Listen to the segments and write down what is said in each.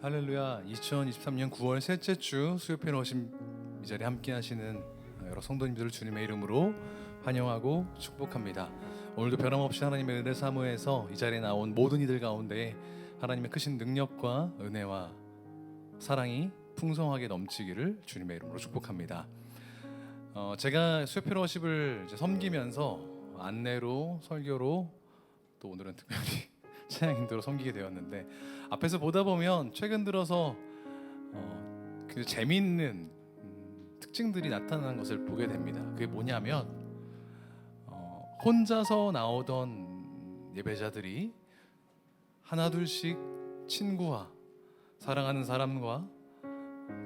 할렐루야. 2023년 9월 셋째 주 수요편에 오신 이 자리에 함께 하시는 여러 성도님들을 주님의 이름으로 환영하고 축복합니다. 오늘도 변함없이 하나님의 은혜 사무에서 이 자리에 나온 모든 이들 가운데 하나님의 크신 능력과 은혜와 사랑이 풍성하게 넘치기를 주님의 이름으로 축복합니다. 제가 수요편 워십을 섬기면서 안내로, 설교로, 또 오늘은 특별히 찬양인도로 섬기게 되었는데, 앞에서 보다 보면 최근 들어서 그 재미있는 특징들이 나타나는 것을 보게 됩니다. 그게 뭐냐면 혼자서 나오던 예배자들이 하나둘씩 친구와 사랑하는 사람과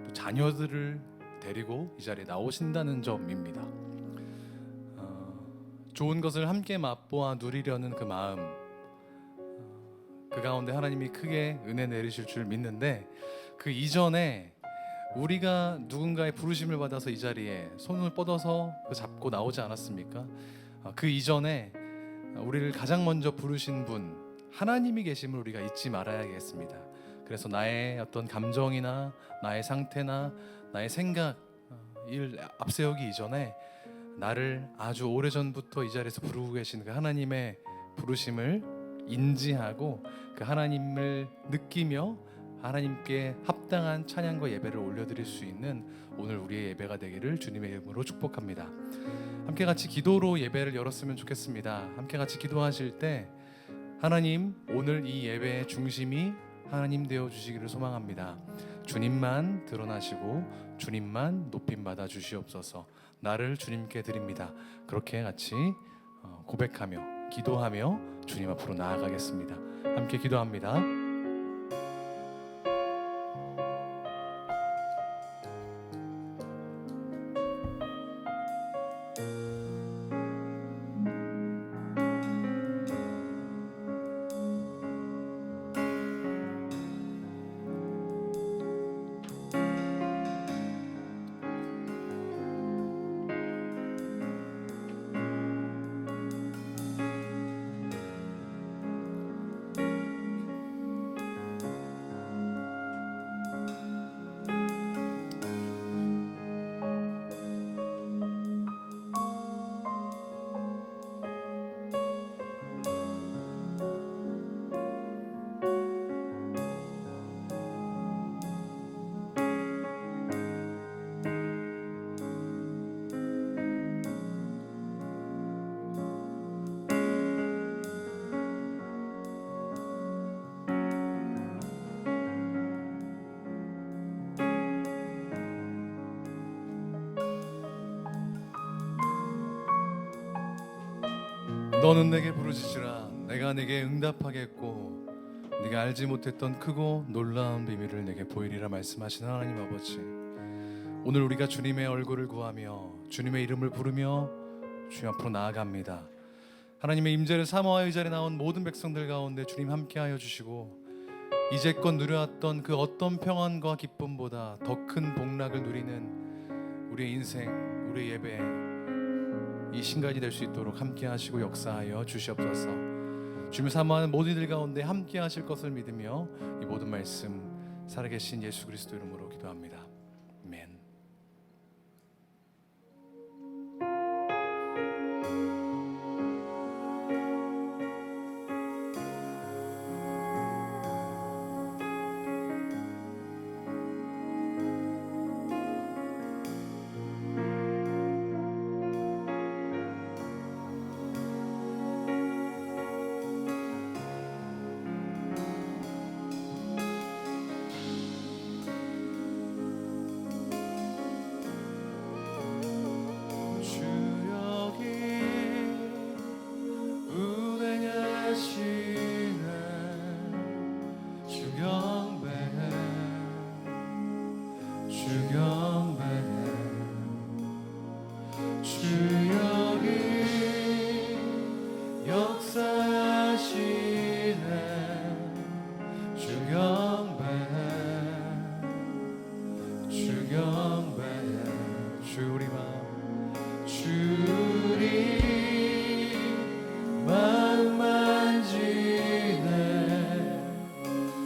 또 자녀들을 데리고 이 자리에 나오신다는 점입니다. 좋은 것을 함께 맛보아 누리려는 그 마음, 그 가운데 하나님이 크게 은혜 내리실 줄 믿는데, 그 이전에 우리가 누군가의 부르심을 받아서 이 자리에 손을 뻗어서 잡고 나오지 않았습니까? 그 이전에 우리를 가장 먼저 부르신 분 하나님이 계심을 우리가 잊지 말아야겠습니다. 그래서 나의 어떤 감정이나 나의 상태나 나의 생각 을 앞세우기 이전에 나를 아주 오래전부터 이 자리에서 부르고 계신 그 하나님의 부르심을 인지하고 그 하나님을 느끼며 하나님께 합당한 찬양과 예배를 올려드릴 수 있는 오늘 우리의 예배가 되기를 주님의 이름으로 축복합니다. 함께 같이 기도로 예배를 열었으면 좋겠습니다. 함께 같이 기도하실 때 하나님, 오늘 이 예배의 중심이 하나님 되어 주시기를 소망합니다. 주님만 드러나시고 주님만 높임받아 주시옵소서. 나를 주님께 드립니다. 그렇게 같이 고백하며 기도하며 주님 앞으로 나아가겠습니다. 함께 기도합니다. 너는 내게 부르짖으라. 내가 내게 응답하겠고 네가 알지 못했던 크고 놀라운 비밀을 내게 보이리라 말씀하시는 하나님 아버지, 오늘 우리가 주님의 얼굴을 구하며 주님의 이름을 부르며 주님 앞으로 나아갑니다. 하나님의 임재를 사모하여 이 자리에 나온 모든 백성들 가운데 주님 함께하여 주시고, 이제껏 누려왔던 그 어떤 평안과 기쁨보다 더 큰 복락을 누리는 우리의 인생, 우리의 예배, 이 신간이 될 수 있도록 함께 하시고 역사하여 주시옵소서. 주님 사모하는 모든 이들 가운데 함께 하실 것을 믿으며 이 모든 말씀 살아계신 예수 그리스도 이름으로 기도합니다. 아멘.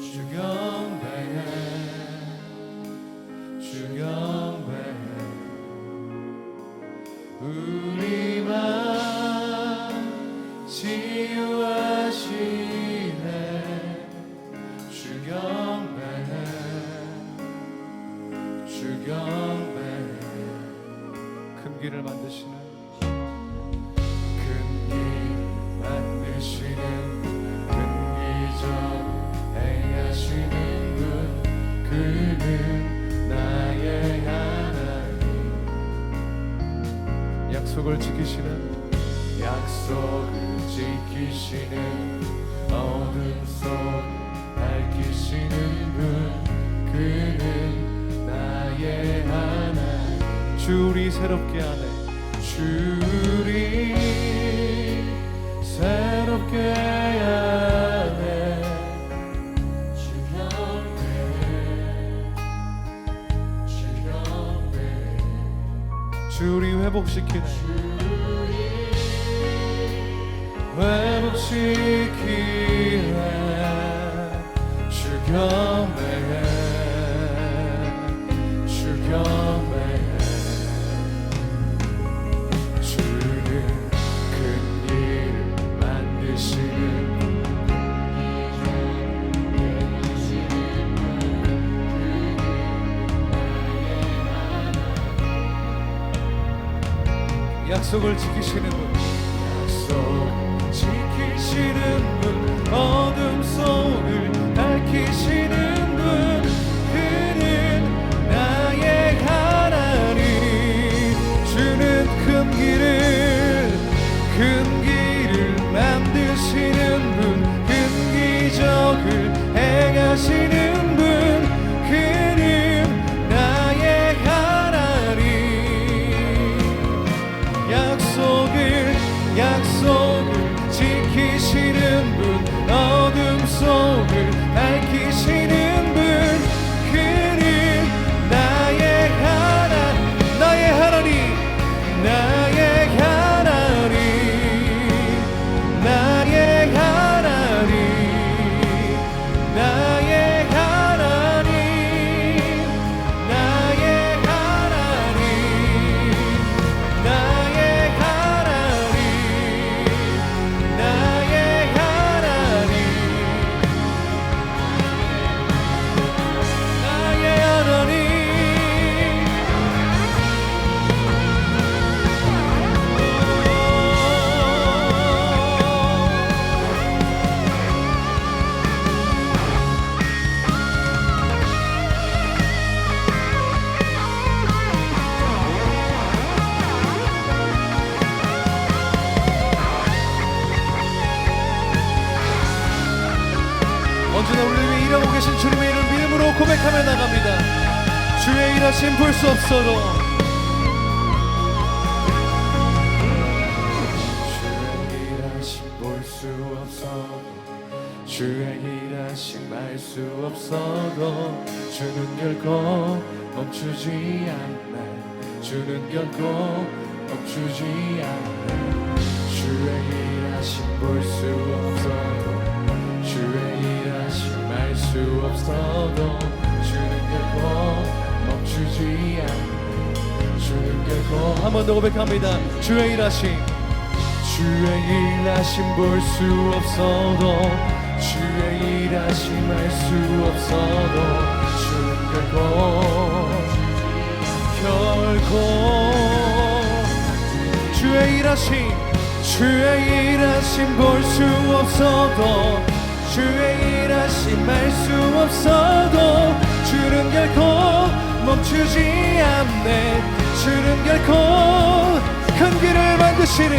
주경배해 치유하시네 주경배 큰 길을 만드시는 큰 길 만드시는 큰 기적 행하시는 분 그는 나의 하나님 약속을 지키시는 어둠 속 밝히시는 분 그는 나의 하나님 주리 새롭게 하네 주리 새롭게 하네 주경배 주리 회복시키네 회복시키네 주경배 주는 큰 길을 만드시는 약속을 지키시는 분 지키시는 분 어둠 속을 밝히시는 분 그는 나의 하나님 주는 큰 길을 만드시는 분 큰 기적을 행하시는 분 그는 나의 하나님 약속을 지키시는 분 어둠 속을 밝히시는 분 그는 나의 하나님 나의 하나님 나의 하나님 나의 하나님 나의 하나님 나의 하나님 나의 하나님 나의 하나님 나의 하나님 언제나 우리를 위해 일하고 계신 주님의 이름을 믿음으로 고백하며 나갑니다. 주의 일하심 볼 수 없어도 주의 일하심 알 수 없어도 주는 결코 멈추지 않네 주는 결코 멈추지 않네 주의 일하심 볼 수 없어도 주의 일하심 알 수 없어도 주는 결코 멈추지 않네 주는 결코 한 번 더 고백합니다. 주의 일하심 볼 수 없어도 주의 일하심 알 수 없어도 주는 결코 주의 일하심 볼 수 없어도 주의 일하심 알 수 없어도 주는 결코 멈추지 않네 주는 결코 큰 길을 만드시는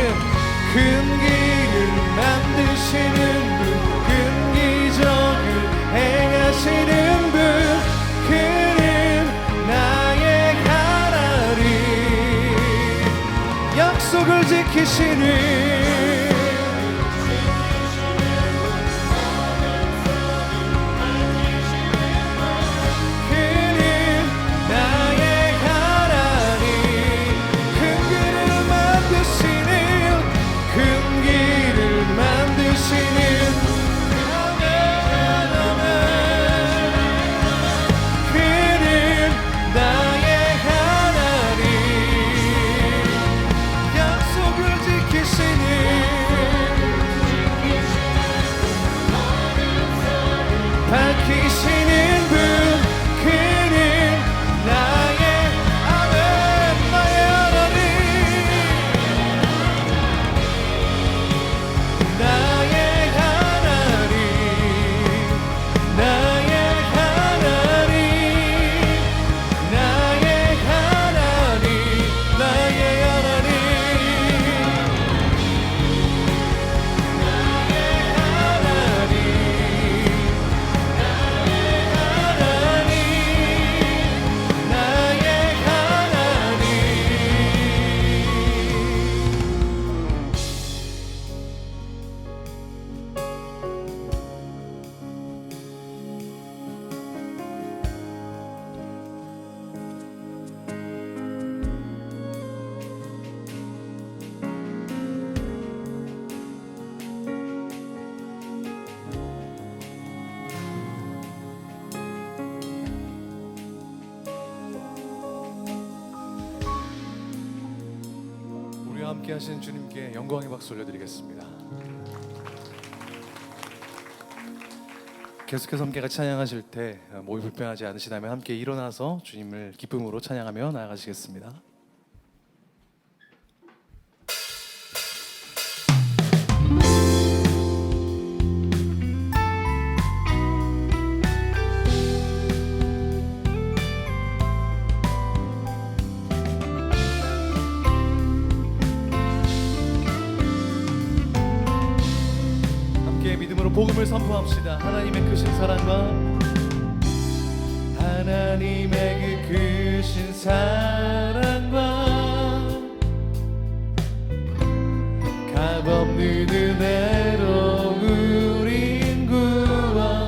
큰 길을 만드시는 분 큰 기적을 행하시는 분 그는 나의 하나님 약속을 지키시는 약속을 지키시는 함께 하신 주님께 영광의 박수 올려드리겠습니다. 계속해서 함께 같이 찬양하실 때 몸이 불편하지 않으시다면 함께 일어나서 주님을 기쁨으로 찬양하며 나아가시겠습니다. 믿음으로 복음을 선포합시다. 하나님의 크신 사랑과 하나님의 그 크신 사랑과 값없는 은혜로 우린 구원받았고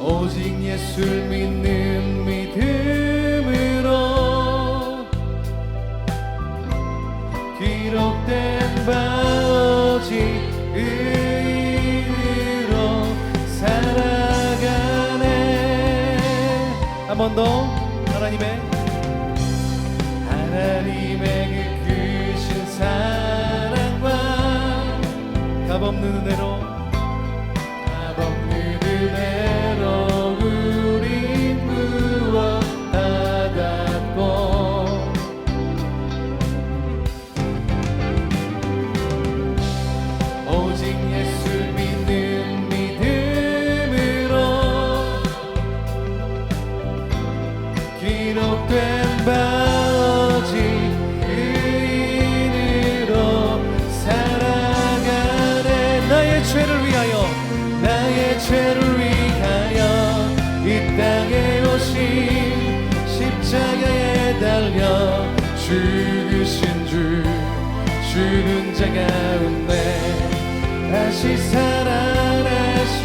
오직 예수를 믿는 믿음으로 기록된 바 오직 의로 살아가네. 한 번 더 하나님의 그 크신 사랑과 값없는 은혜로 우린 구원받았고 오직 예수 믿는 믿음으로 기록된 바 오직 의인으로 살아가네. 나의 죄를 위하여 이 땅에 오신 십자가에 달려 죽으신 죽은 자 가운데 다시 살아나신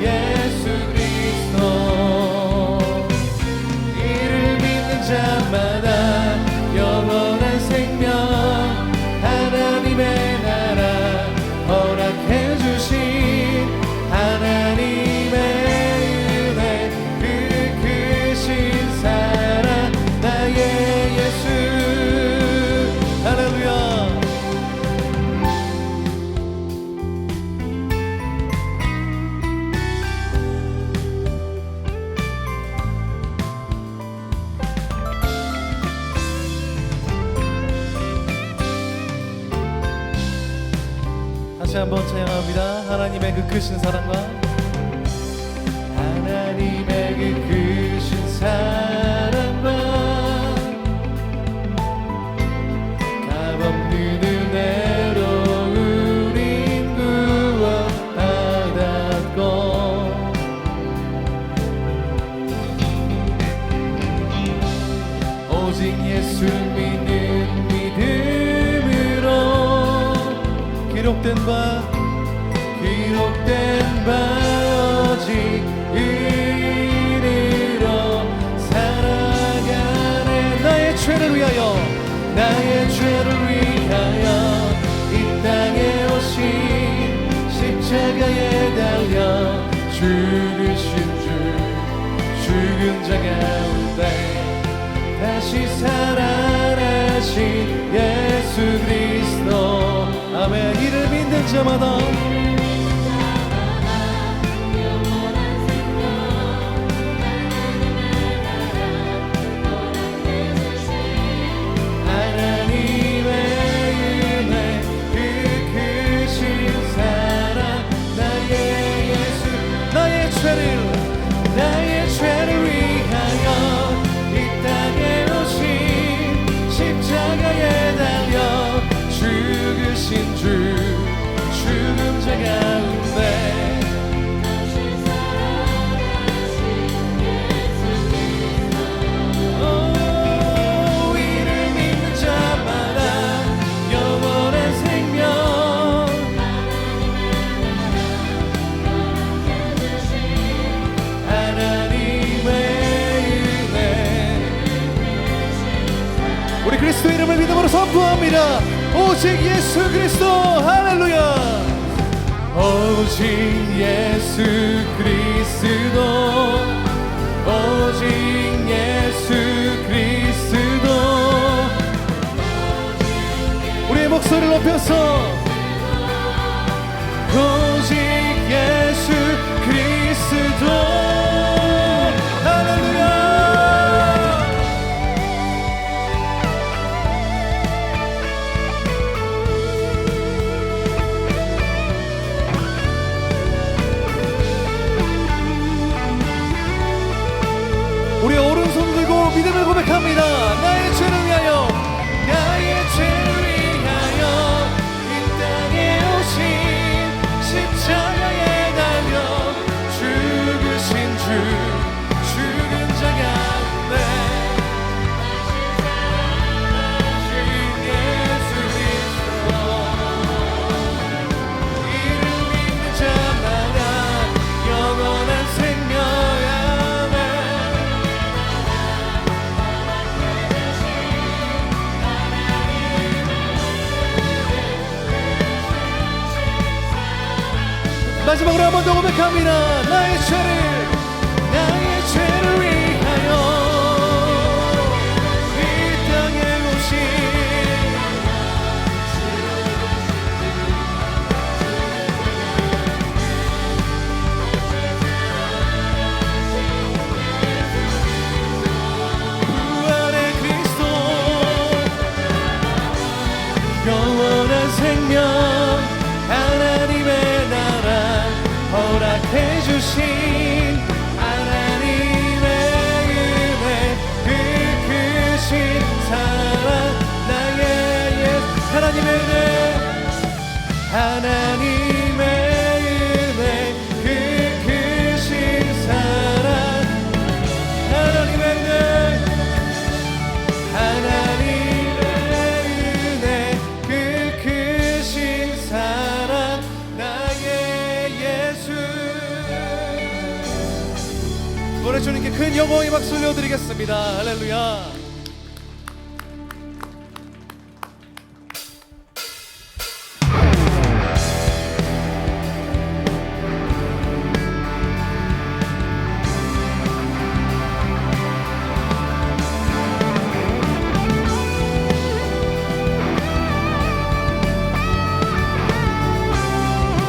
예수 그리스도 이를 믿는 자마다 영원한 생명 하나님의 나라 허락해 주신 하나님의 은혜 그 크신 사랑 나의 예수 할렐루야. 다시 한번 찬양합니다. 하나님의 그 크신 사랑과 하나님의 그 크신 사랑과 값없는 은혜로 우린 구원받았고 오직 예수 믿는 믿음으로 기록된 바 오직 의인으로 살아가네. 나의 죄를 위하여 이 땅에 오신 십자가에 달려 죽으신 죽은 자 가운데 다시 살아나신 예수 그리스도 아멘. 이를 믿는 자마다 하나님의 은혜 그 크신 사랑 나의 예수 나의 죄를 위하여 이 땅에 오신 십자가에 달려 죽으신 죽은 자 가운데 이를 믿는 자마다 영원한 생명 하나님의 은혜 우리 그리스도 이름을 믿음으로 선포합니다. 오직 예수 그리스도 할렐루야. 오직 예수 그리스도 오직 예수 그리스도. 우리의 목소리를 높여서 오직 예수 그리스도. 할렐루야. 우리 오른손 들고 믿음을 고백합니다. 나의 죄를 위하여, 나의 죄를 위하여 이 땅에 오신 십자가에 달려 죽으신 주, 죽은 자 가운데 예수 그리스도. 이를 믿는 자마다 영원한 생명. 마지막으로 한 번 더 고백합니다. 나의 죄를 위하여 이 땅에 오신 부활의 그리스도, 영원한 생명, 하나님의 나라 허락해 주신 하나님의 은혜, 그 크신 사랑, 나의 예수. 하나님의 은혜, 하나님의 은혜, 그 크신 사랑, 하나님의 은혜, 하나님의 은혜, 그 크신 사랑, 나의 예수. 노래 주님께 큰 영광의 박수 올려드리겠습니다. 할렐루야.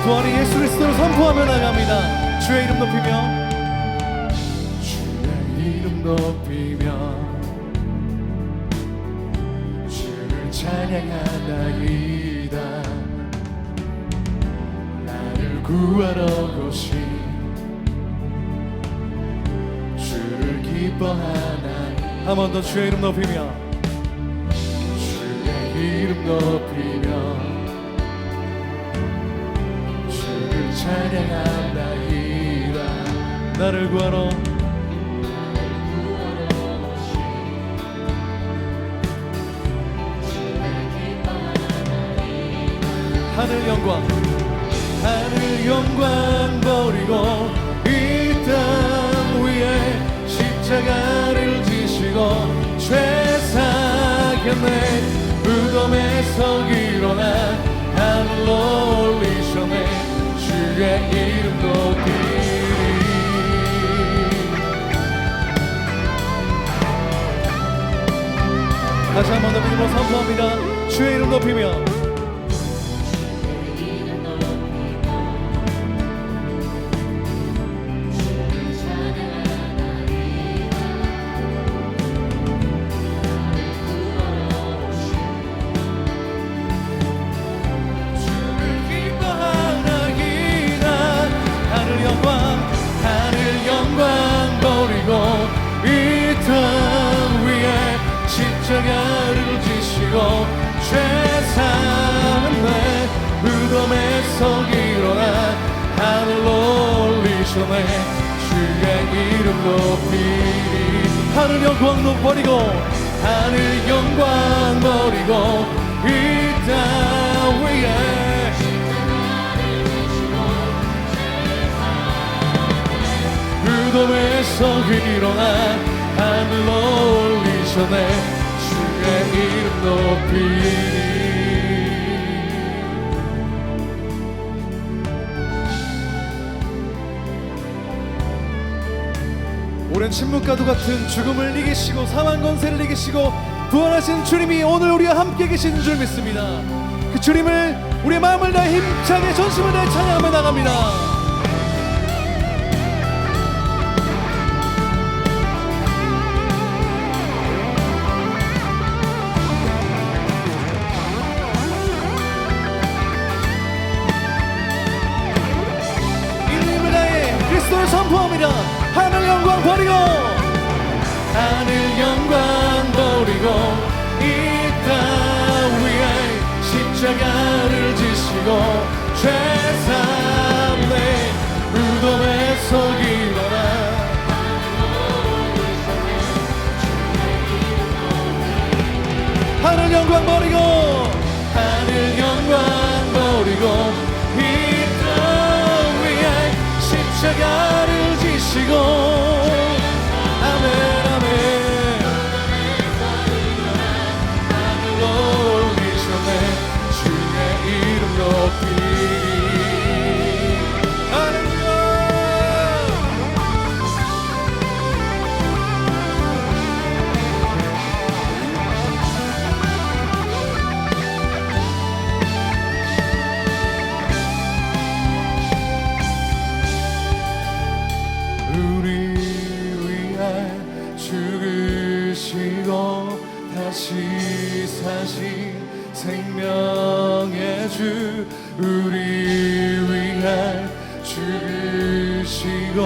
두 안에 예수 그리스도를 선포하며 나갑니다. 주의 이름 높이며, 높이며 주를 찬양하나이다. 나를 구하러 오신 주를 기뻐하나이다. 한 번 더 주의 이름 높이며, 주의 이름 높이며 주를 찬양하나이다. 나를 구하러 하늘 영광, 하늘 영광 버리고 이 땅 위에 십자가를 지시고 죄 사겼네. 무덤에서 일어나 하늘로 올리셨네. 주의 이름 높이리. 다시 한 번 더 믿음으로 선포합니다. 주의 이름 높이며, 십자가를 지시고 죄 사했네. 무덤에서 일어나 하늘로 올리셨네. 주의 이름 높이리. 하늘 영광 버리고, 하늘 영광 버리고 이 땅 위에 무덤에서 일어나 하늘로 올리셨네. 주의 이름 높이리. 오랜 침묵과도 같은 죽음을 이기시고 사망 권세를 이기시고 부활하신 주님이 오늘 우리와 함께 계신 줄 믿습니다. 그 주님을 우리의 마음을 다해 힘차게 전심을 다해 찬양하며 나갑니다. 그리스도를 선포합니다. 하늘 영광 버리고 하늘 영광 버리고 이 땅 위에 십자가를 지시고 죄사함의 무덤에서 일어나 하늘 영광 버리고 하늘 영광 버리고 십자가를 지시고 아멘 아멘 하늘로 올리셨네 주의 이름 높이 다시 사신 생명의 주 우리 위해 죽으시고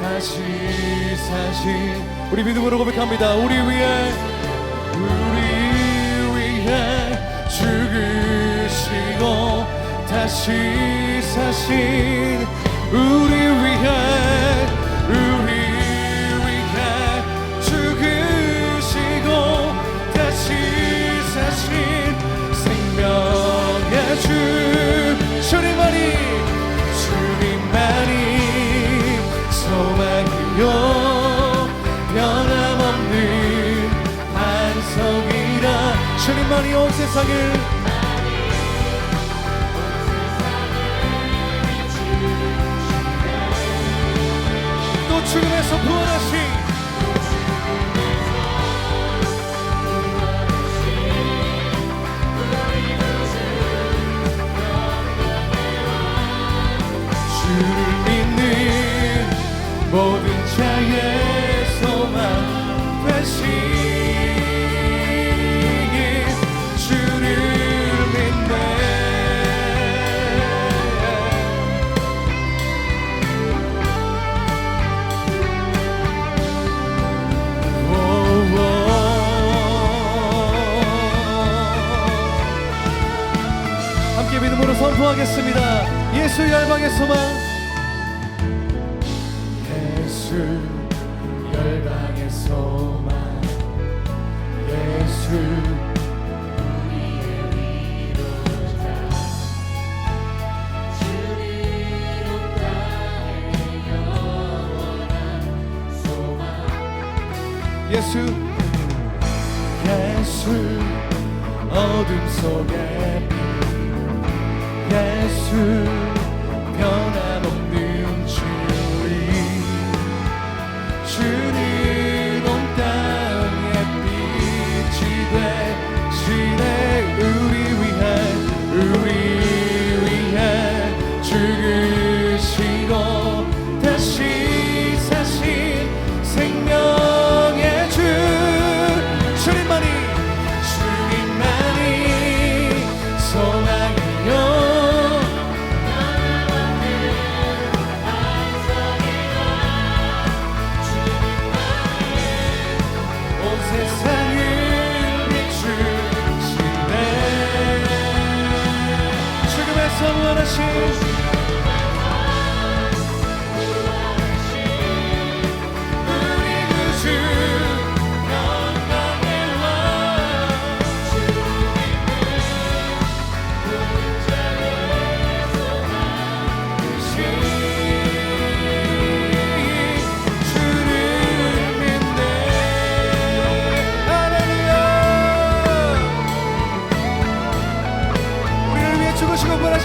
다시 사신 우리 믿음으로 고백합니다. 우리 위해 죽으시고 다시 사신 우리 위해 생명의 주 주님만이 소망이요 변함없는 반석이라 주님만이 온 세상을 또 죽음에서 부활하신 주를 믿는 모든 자의 소망 되신 주를 믿네 함께 믿음으로 선포하겠습니다. 예수 열방의 소망 예수 열방의 소망 예수 우리의 위로자 주님 온 땅의 영원한 소망 예수 어둠 속에 예수 변함없는 주님 온 땅에 빛이 되시네 우리 위해 죽으시고 다시 사신 생명의 주 주님만이 소망이요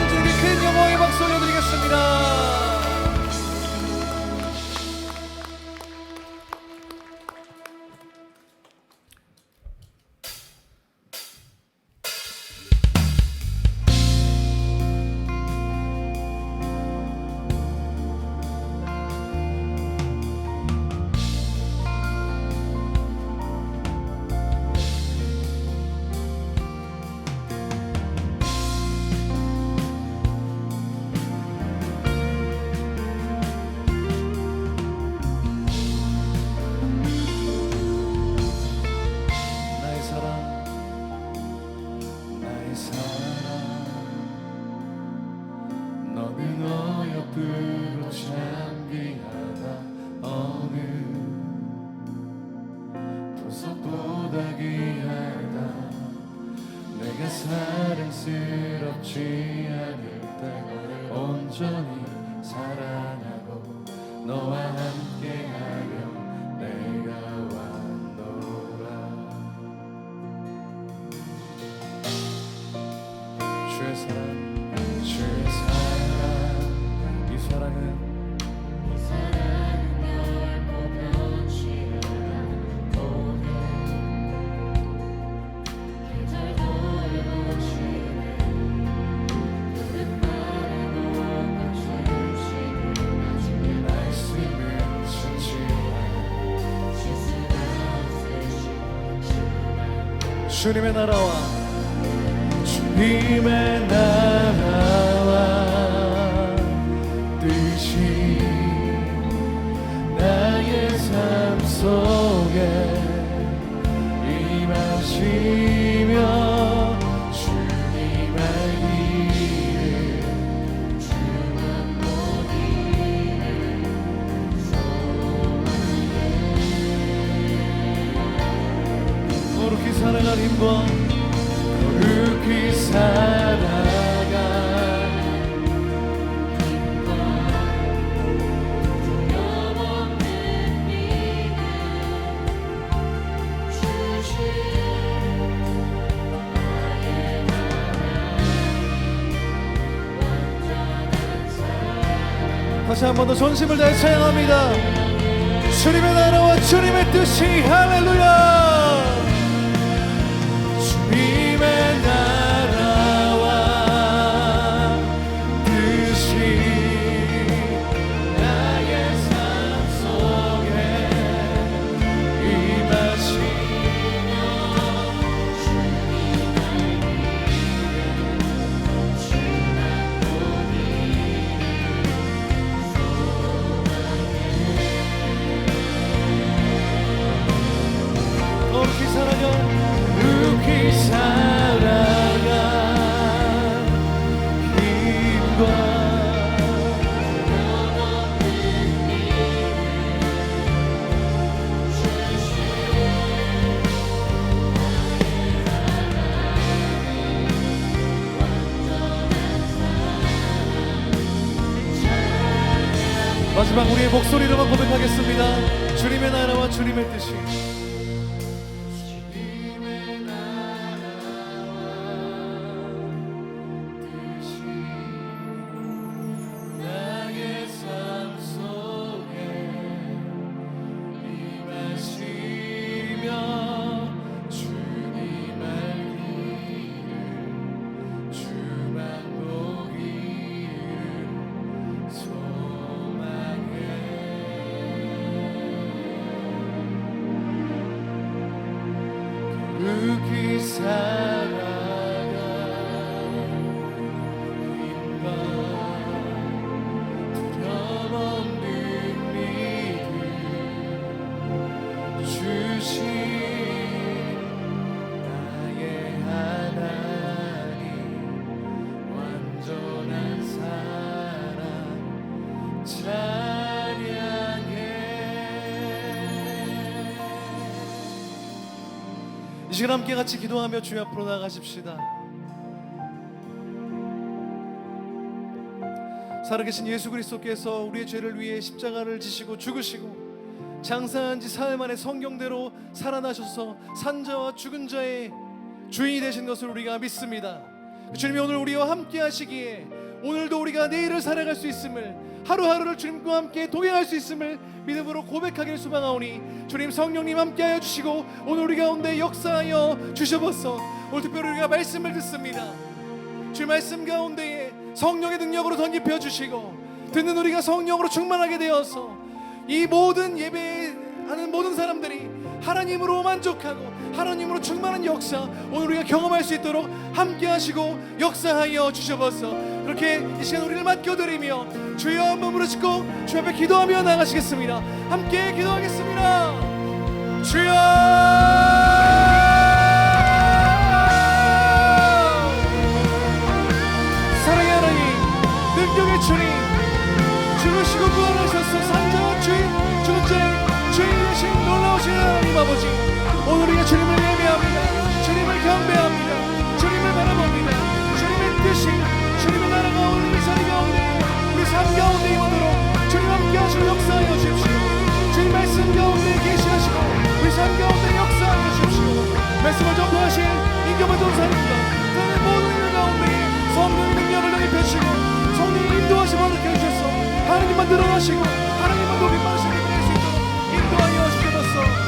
주님께 큰 영광의 박수 사랑 너는 어여쁘고 참 귀하다 어느 보석보다 귀하다 내가 사랑스럽지 않을 때 온전히 사랑하고 너와 함께하려 내가 왔노라. 주의 사랑 주의 사랑 이 사랑은 결코 변치 않아 오늘 계절 돌보시네 푸른 마르고 거칠지는 나중에 말씀은 천지야 실수가 없으신 주님의 나라와 주님의 나라와 뜻이 나의 삶 속에 임하시며 주님 알기를 주만 보기를 거룩히 살아갈 힘과 거룩히 살아갈 두려움없는 믿음 주신 나의 하나님 완전한 사랑 다시 한 번 더 전심을 다해 찬양합니다. 주님의 나라와 주님의 뜻이 할렐루야. 주님의 나라와 뜻이 나의 삶 속에 임하시며 거룩히 살아가 거룩히 살아가 힘과 마지막 우리의 목소리로만 고백하겠습니다. 주님의 나라와 주님의 뜻이 주님의 나라와 뜻이 나의 삶 속에 임하시며 주님 알기를 주만 보기를 소망해 거룩히 살아가 힘과 두려움없는 믿음 주신 나의 하나님 완전한 사랑 찬양해. 이 시간 함께 같이 기도하며 주님 앞으로 나아가십시다. 살아계신 예수 그리스도께서 우리의 죄를 위해 십자가를 지시고 죽으시고 장사한 지 사흘 만에 성경대로 살아나셔서 산자와 죽은 자의 주인이 되신 것을 우리가 믿습니다. 주님이 오늘 우리와 함께 하시기에 오늘도 우리가 내일을 살아갈 수 있음을, 하루하루를 주님과 함께 동행할 수 있음을 믿음으로 고백하기를 소망하오니 주님 성령님 함께하여 주시고 오늘 우리 가운데 역사하여 주셔서 오늘 특별히 우리가 말씀을 듣습니다. 주의 말씀 가운데에 성령의 능력으로 덧입혀 주시고 듣는 우리가 성령으로 충만하게 되어서 이 모든 예배하는 모든 사람들이 하나님으로 만족하고 하나님으로 충만한 역사 오늘 우리가 경험할 수 있도록 함께 하시고 역사하여 주셔서 그렇게 이 시간 우리를 맡겨드리며 주여 한번 부르짖고 주 앞에 기도하며 나가시겠습니다. 함께 기도하겠습니다. 주여 기뻐하시고 하나님을 높이 받으시는 될 수 있도록 인도하여 주옵소서.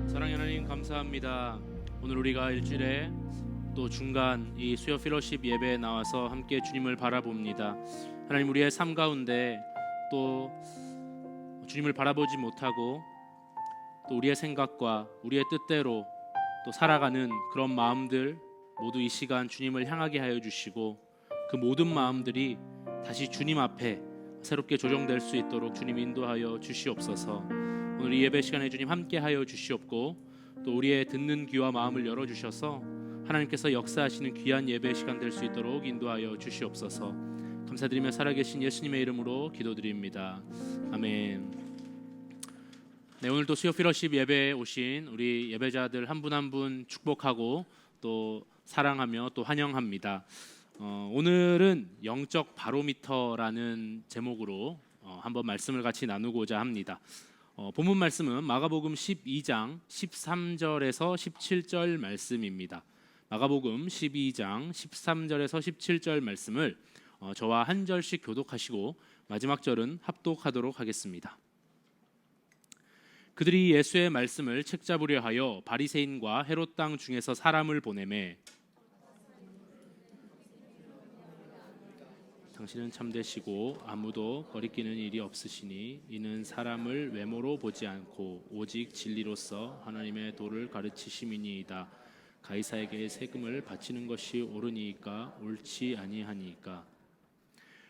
사랑의 하나님 감사합니다. 오늘 우리가 일주일에 또 중간 이 수요 펠로십 예배에 나와서 함께 주님을 바라봅니다. 하나님, 우리의 삶 가운데 또 주님을 바라보지 못하고 또 우리의 생각과 우리의 뜻대로 또 살아가는 그런 마음들 모두 이 시간 주님을 향하게 하여 주시고, 그 모든 마음들이 다시 주님 앞에 새롭게 조정될 수 있도록 주님 인도하여 주시옵소서. 오늘 이 예배 시간에 주님 함께 하여 주시옵고, 또 우리의 듣는 귀와 마음을 열어주셔서 하나님께서 역사하시는 귀한 예배 시간 될 수 있도록 인도하여 주시옵소서. 감사드리며 살아계신 예수님의 이름으로 기도드립니다. 아멘. 네, 오늘도 수요 펠로십 예배에 오신 우리 예배자들 한 분 한 분 축복하고 또 사랑하며 또 환영합니다. 오늘은 영적 바로미터라는 제목으로 한번 말씀을 같이 나누고자 합니다. 본문 말씀은 마가복음 12장 13절에서 17절 말씀입니다. 마가복음 12장 13절에서 17절 말씀을 저와 한 절씩 교독하시고 마지막 절은 합독하도록 하겠습니다. 그들이 예수의 말씀을 책잡으려 하여 바리새인과 헤롯 땅 중에서 사람을 보내매, 당신은 참되시고 아무도 거리끼는 일이 없으시니 이는 사람을 외모로 보지 않고 오직 진리로서 하나님의 도를 가르치심이니이다. 가이사에게 세금을 바치는 것이 옳으니이까 옳지 아니하니이까.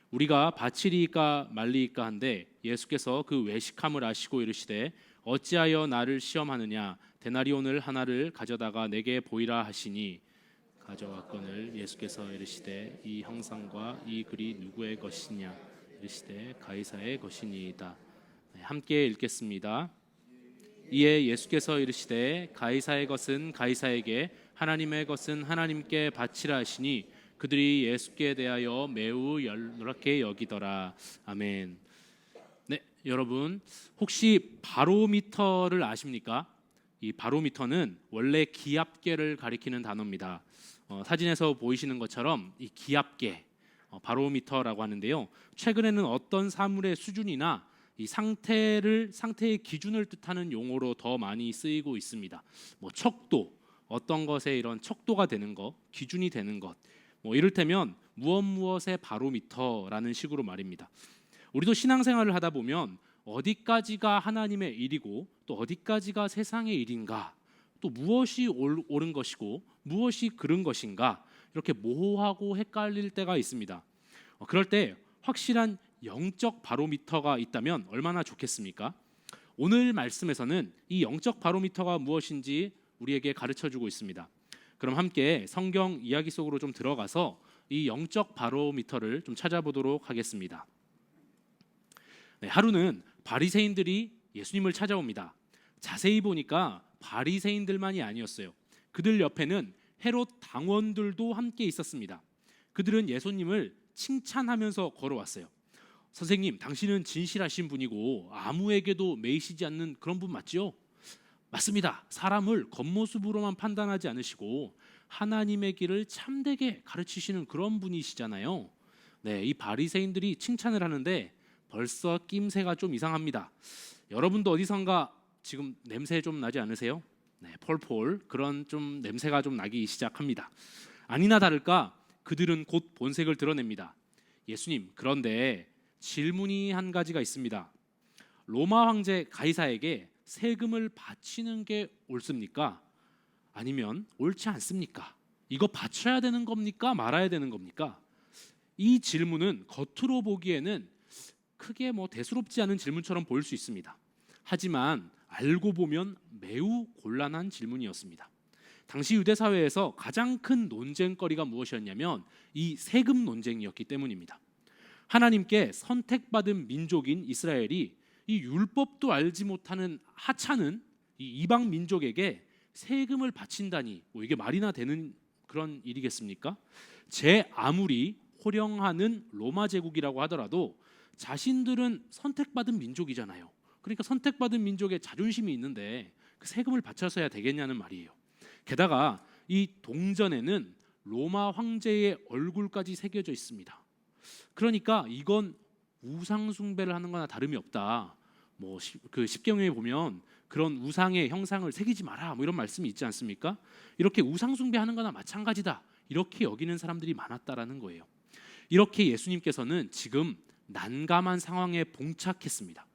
우리가 바치리이까 말리이까 한데 예수께서 그 외식함을 아시고 이르시되 어찌하여 나를 시험하느냐. 데나리온을 하나를 가져다가 내게 보이라 하시니 가져왔거늘 예수께서 이르시되 이 형상과 이 글이 누구의 것이냐. 이르시되 가이사의 것이니이다. 함께 읽겠습니다. 이에 예수께서 이르시되 가이사의 것은 가이사에게, 하나님의 것은 하나님께 바치라 하시니 그들이 예수께 대하여 매우 열악게 여기더라. 아멘. 네, 여러분 혹시 바로미터를 아십니까? 이 바로미터는 원래 기압계를 가리키는 단어입니다. 사진에서 보이시는 것처럼 이 기압계, 바로미터라고 하는데요. 최근에는 어떤 사물의 수준이나 이 상태의 기준을 뜻하는 용어로 더 많이 쓰이고 있습니다. 뭐 척도, 어떤 것에 이런 척도가 되는 것, 기준이 되는 것, 뭐 이를테면 무엇의 바로미터라는 식으로 말입니다. 우리도 신앙생활을 하다 보면 어디까지가 하나님의 일이고 또 어디까지가 세상의 일인가, 또 무엇이 옳은 것이고 무엇이 그른 것인가, 이렇게 모호하고 헷갈릴 때가 있습니다. 그럴 때 확실한 영적 바로미터가 있다면 얼마나 좋겠습니까? 오늘 말씀에서는 이 영적 바로미터가 무엇인지 우리에게 가르쳐주고 있습니다. 그럼 함께 성경 이야기 속으로 좀 들어가서 이 영적 바로미터를 좀 찾아보도록 하겠습니다. 네, 하루는 바리새인들이 예수님을 찾아옵니다. 자세히 보니까 바리새인들만이 아니었어요. 그들 옆에는 헤롯 당원들도 함께 있었습니다. 그들은 예수님을 칭찬하면서 걸어왔어요. 선생님, 당신은 진실하신 분이고 아무에게도 매이시지 않는 그런 분 맞지요? 맞습니다. 사람을 겉모습으로만 판단하지 않으시고 하나님의 길을 참되게 가르치시는 그런 분이시잖아요. 네, 이 바리새인들이 칭찬을 하는데 벌써 낌새가 좀 이상합니다. 여러분도 어디선가 지금 냄새 좀 나지 않으세요? 네, 폴폴 그런 좀 냄새가 좀 나기 시작합니다. 아니나 다를까 그들은 곧 본색을 드러냅니다. 예수님, 그런데 질문이 한 가지가 있습니다. 로마 황제 가이사에게 세금을 바치는 게 옳습니까? 아니면 옳지 않습니까? 이거 바쳐야 되는 겁니까? 말아야 되는 겁니까? 이 질문은 겉으로 보기에는 크게 대수롭지 않은 질문처럼 보일 수 있습니다. 하지만 알고 보면 매우 곤란한 질문이었습니다. 당시 유대 사회에서 가장 큰 논쟁거리가 무엇이었냐면 이 세금 논쟁이었기 때문입니다. 하나님께 선택받은 민족인 이스라엘이 이 율법도 알지 못하는 하찮은 이 이방 민족에게 세금을 바친다니 이게 말이나 되는 그런 일이겠습니까? 제 아무리 호령하는 로마 제국이라고 하더라도 자신들은 선택받은 민족이잖아요. 그러니까 선택받은 민족의 자존심이 있는데 그 세금을 바쳐서야 되겠냐는 말이에요. 게다가 이 동전에는 로마 황제의 얼굴까지 새겨져 있습니다. 그러니까 이건 우상 숭배를 하는 거나 다름이 없다. 그 십계명에 보면 그런 우상의 형상을 새기지 마라 이런 말씀이 있지 않습니까? 이렇게 우상 숭배하는 거나 마찬가지다. 이렇게 여기는 사람들이 많았다라는 거예요. 이렇게 예수님께서는 지금 난감한 상황에 봉착했습니다.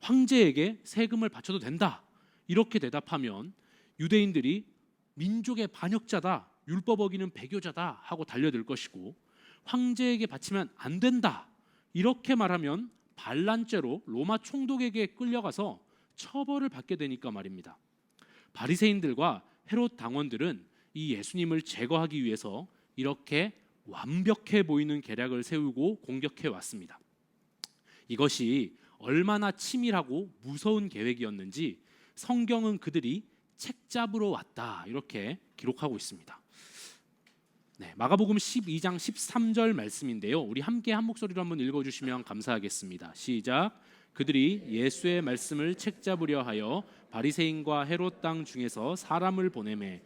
황제에게 세금을 바쳐도 된다. 이렇게 대답하면 유대인들이 민족의 반역자다, 율법 어기는 배교자다 하고 달려들 것이고, 황제에게 바치면 안 된다 이렇게 말하면 반란죄로 로마 총독에게 끌려가서 처벌을 받게 되니까 말입니다. 바리새인들과 헤롯 당원들은 이 예수님을 제거하기 위해서 이렇게 완벽해 보이는 계략을 세우고 공격해 왔습니다. 이것이 얼마나 치밀하고 무서운 계획이었는지 성경은 그들이 책 잡으러 왔다 이렇게 기록하고 있습니다. 마가복음 12장 13절 말씀인데요. 우리 함께 한 목소리로 한번 읽어주시면 감사하겠습니다. 시작. 그들이 예수의 말씀을 책 잡으려 하여 바리새인과 헤롯 땅 중에서 사람을 보내매.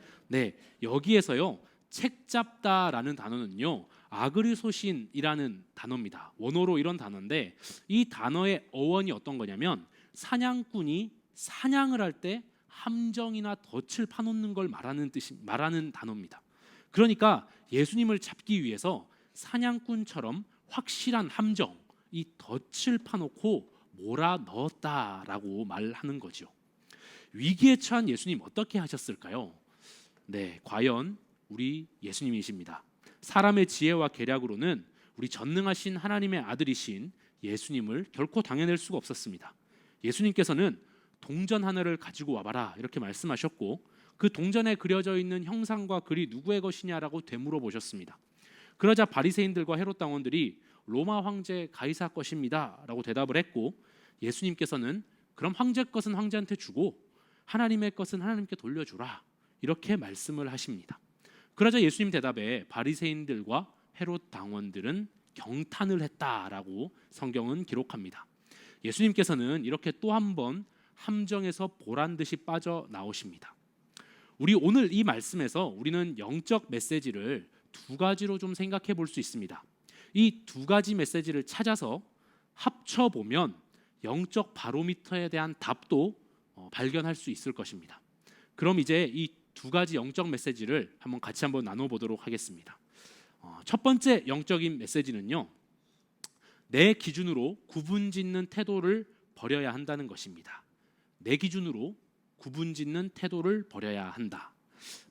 여기에서요 책 잡다라는 단어는요 아그르소신이라는 단어입니다. 원어로 이런 단어인데 이 단어의 어원이 어떤 거냐면 사냥꾼이 사냥을 할 때 함정이나 덫을 파놓는 걸 말하는 단어입니다. 그러니까 예수님을 잡기 위해서 사냥꾼처럼 확실한 함정, 이 덫을 파놓고 몰아 넣었다라고 말하는 거죠. 위기에 처한 예수님 어떻게 하셨을까요? 과연 우리 예수님이십니다. 사람의 지혜와 계략으로는 우리 전능하신 하나님의 아들이신 예수님을 결코 당해낼 수가 없었습니다. 예수님께서는 동전 하나를 가지고 와봐라 이렇게 말씀하셨고, 그 동전에 그려져 있는 형상과 글이 누구의 것이냐라고 되물어 보셨습니다. 그러자 바리새인들과 헤롯 당원들이 로마 황제 가이사 것입니다 라고 대답을 했고, 예수님께서는 그럼 황제 것은 황제한테 주고 하나님의 것은 하나님께 돌려주라 이렇게 말씀을 하십니다. 그러자 예수님 대답에 바리새인들과 헤롯 당원들은 경탄을 했다라고 성경은 기록합니다. 예수님께서는 이렇게 또 한 번 함정에서 보란 듯이 빠져나오십니다. 우리 오늘 이 말씀에서 우리는 영적 메시지를 두 가지로 좀 생각해 볼 수 있습니다. 이 두 가지 메시지를 찾아서 합쳐보면 영적 바로미터에 대한 답도 발견할 수 있을 것입니다. 그럼 이제 이 두 가지 영적 메시지를 같이 한번 나눠보도록 하겠습니다. 첫 번째 영적인 메시지는요, 내 기준으로 구분짓는 태도를 버려야 한다는 것입니다. 내 기준으로 구분짓는 태도를 버려야 한다.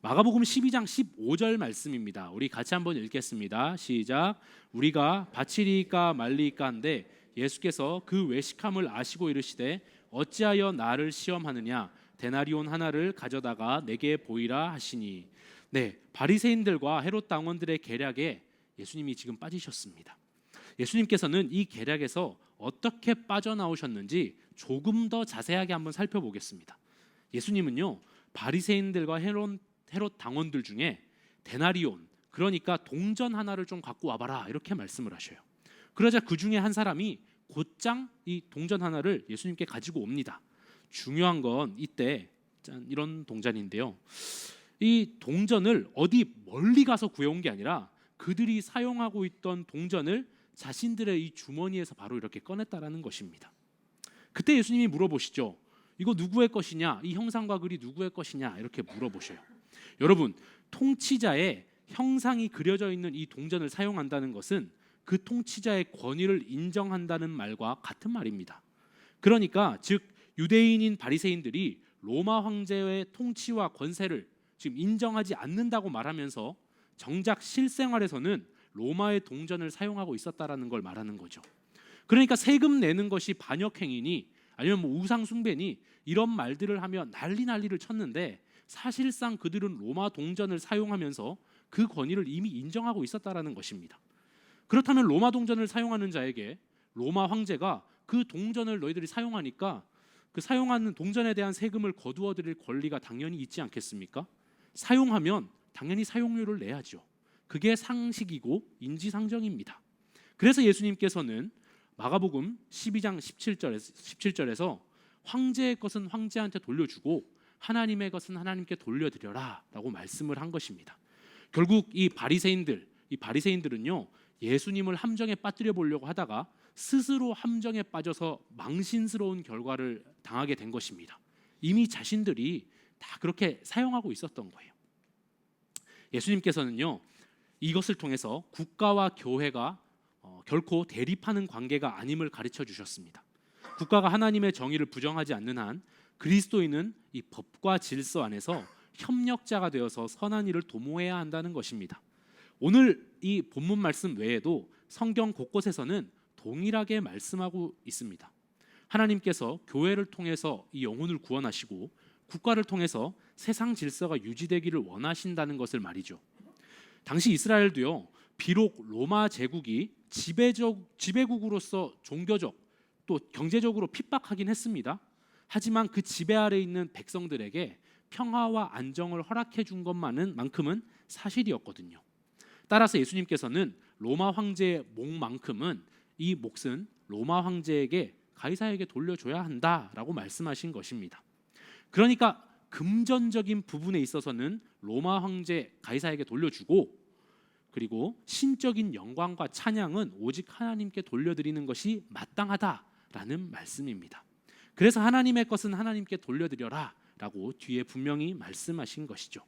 마가복음 12장 15절 말씀입니다. 우리 같이 한번 읽겠습니다. 시작. 우리가 바치리까 말리까 한데 예수께서 그 외식함을 아시고 이르시되 어찌하여 나를 시험하느냐, 데나리온 하나를 가져다가 내게 보이라 하시니. 바리새인들과 헤롯 당원들의 계략에 예수님이 지금 빠지셨습니다. 예수님께서는 이 계략에서 어떻게 빠져나오셨는지 조금 더 자세하게 한번 살펴보겠습니다. 예수님은요 바리새인들과 헤롯 당원들 중에 데나리온, 그러니까 동전 하나를 좀 갖고 와봐라 이렇게 말씀을 하셔요. 그러자 그 중에 한 사람이 곧장 이 동전 하나를 예수님께 가지고 옵니다. 중요한 건 이때 이런 동전인데요, 이 동전을 어디 멀리 가서 구해온 게 아니라 그들이 사용하고 있던 동전을 자신들의 이 주머니에서 바로 이렇게 꺼냈다라는 것입니다. 그때 예수님이 물어보시죠. 이거 누구의 것이냐? 이 형상과 글이 누구의 것이냐? 이렇게 물어보셔요. 여러분, 통치자의 형상이 그려져 있는 이 동전을 사용한다는 것은 그 통치자의 권위를 인정한다는 말과 같은 말입니다. 그러니까 즉 유대인인 바리새인들이 로마 황제의 통치와 권세를 지금 인정하지 않는다고 말하면서 정작 실생활에서는 로마의 동전을 사용하고 있었다라는 걸 말하는 거죠. 그러니까 세금 내는 것이 반역 행위니 아니면 뭐 우상 숭배니 이런 말들을 하며 난리를 쳤는데 사실상 그들은 로마 동전을 사용하면서 그 권위를 이미 인정하고 있었다라는 것입니다. 그렇다면 로마 동전을 사용하는 자에게 로마 황제가 그 동전을 너희들이 사용하니까 그 사용하는 동전에 대한 세금을 거두어 드릴 권리가 당연히 있지 않겠습니까? 사용하면 당연히 사용료를 내야죠. 그게 상식이고 인지상정입니다. 그래서 예수님께서는 마가복음 12장 17절에서 황제의 것은 황제한테 돌려주고 하나님의 것은 하나님께 돌려드려라 라고 말씀을 한 것입니다. 결국 이 바리새인들은요 예수님을 함정에 빠뜨려 보려고 하다가 스스로 함정에 빠져서 망신스러운 결과를 당하게 된 것입니다. 이미 자신들이 다 그렇게 사용하고 있었던 거예요. 예수님께서는요 이것을 통해서 국가와 교회가 결코 대립하는 관계가 아님을 가르쳐 주셨습니다. 국가가 하나님의 정의를 부정하지 않는 한 그리스도인은 이 법과 질서 안에서 협력자가 되어서 선한 일을 도모해야 한다는 것입니다. 오늘 이 본문 말씀 외에도 성경 곳곳에서는 동일하게 말씀하고 있습니다. 하나님께서 교회를 통해서 이 영혼을 구원하시고 국가를 통해서 세상 질서가 유지되기를 원하신다는 것을 말이죠. 당시 이스라엘도요 비록 로마 제국이 지배국으로서 종교적 또 경제적으로 핍박하긴 했습니다. 하지만 그 지배 아래 있는 백성들에게 평화와 안정을 허락해 준 것만큼은 사실이었거든요. 따라서 예수님께서는 로마 황제의 몫만큼은 이 몫은 로마 황제에게 가이사에게 돌려줘야 한다라고 말씀하신 것입니다. 그러니까 금전적인 부분에 있어서는 로마 황제 가이사에게 돌려주고 그리고 신적인 영광과 찬양은 오직 하나님께 돌려드리는 것이 마땅하다라는 말씀입니다. 그래서 하나님의 것은 하나님께 돌려드려라 라고 뒤에 분명히 말씀하신 것이죠.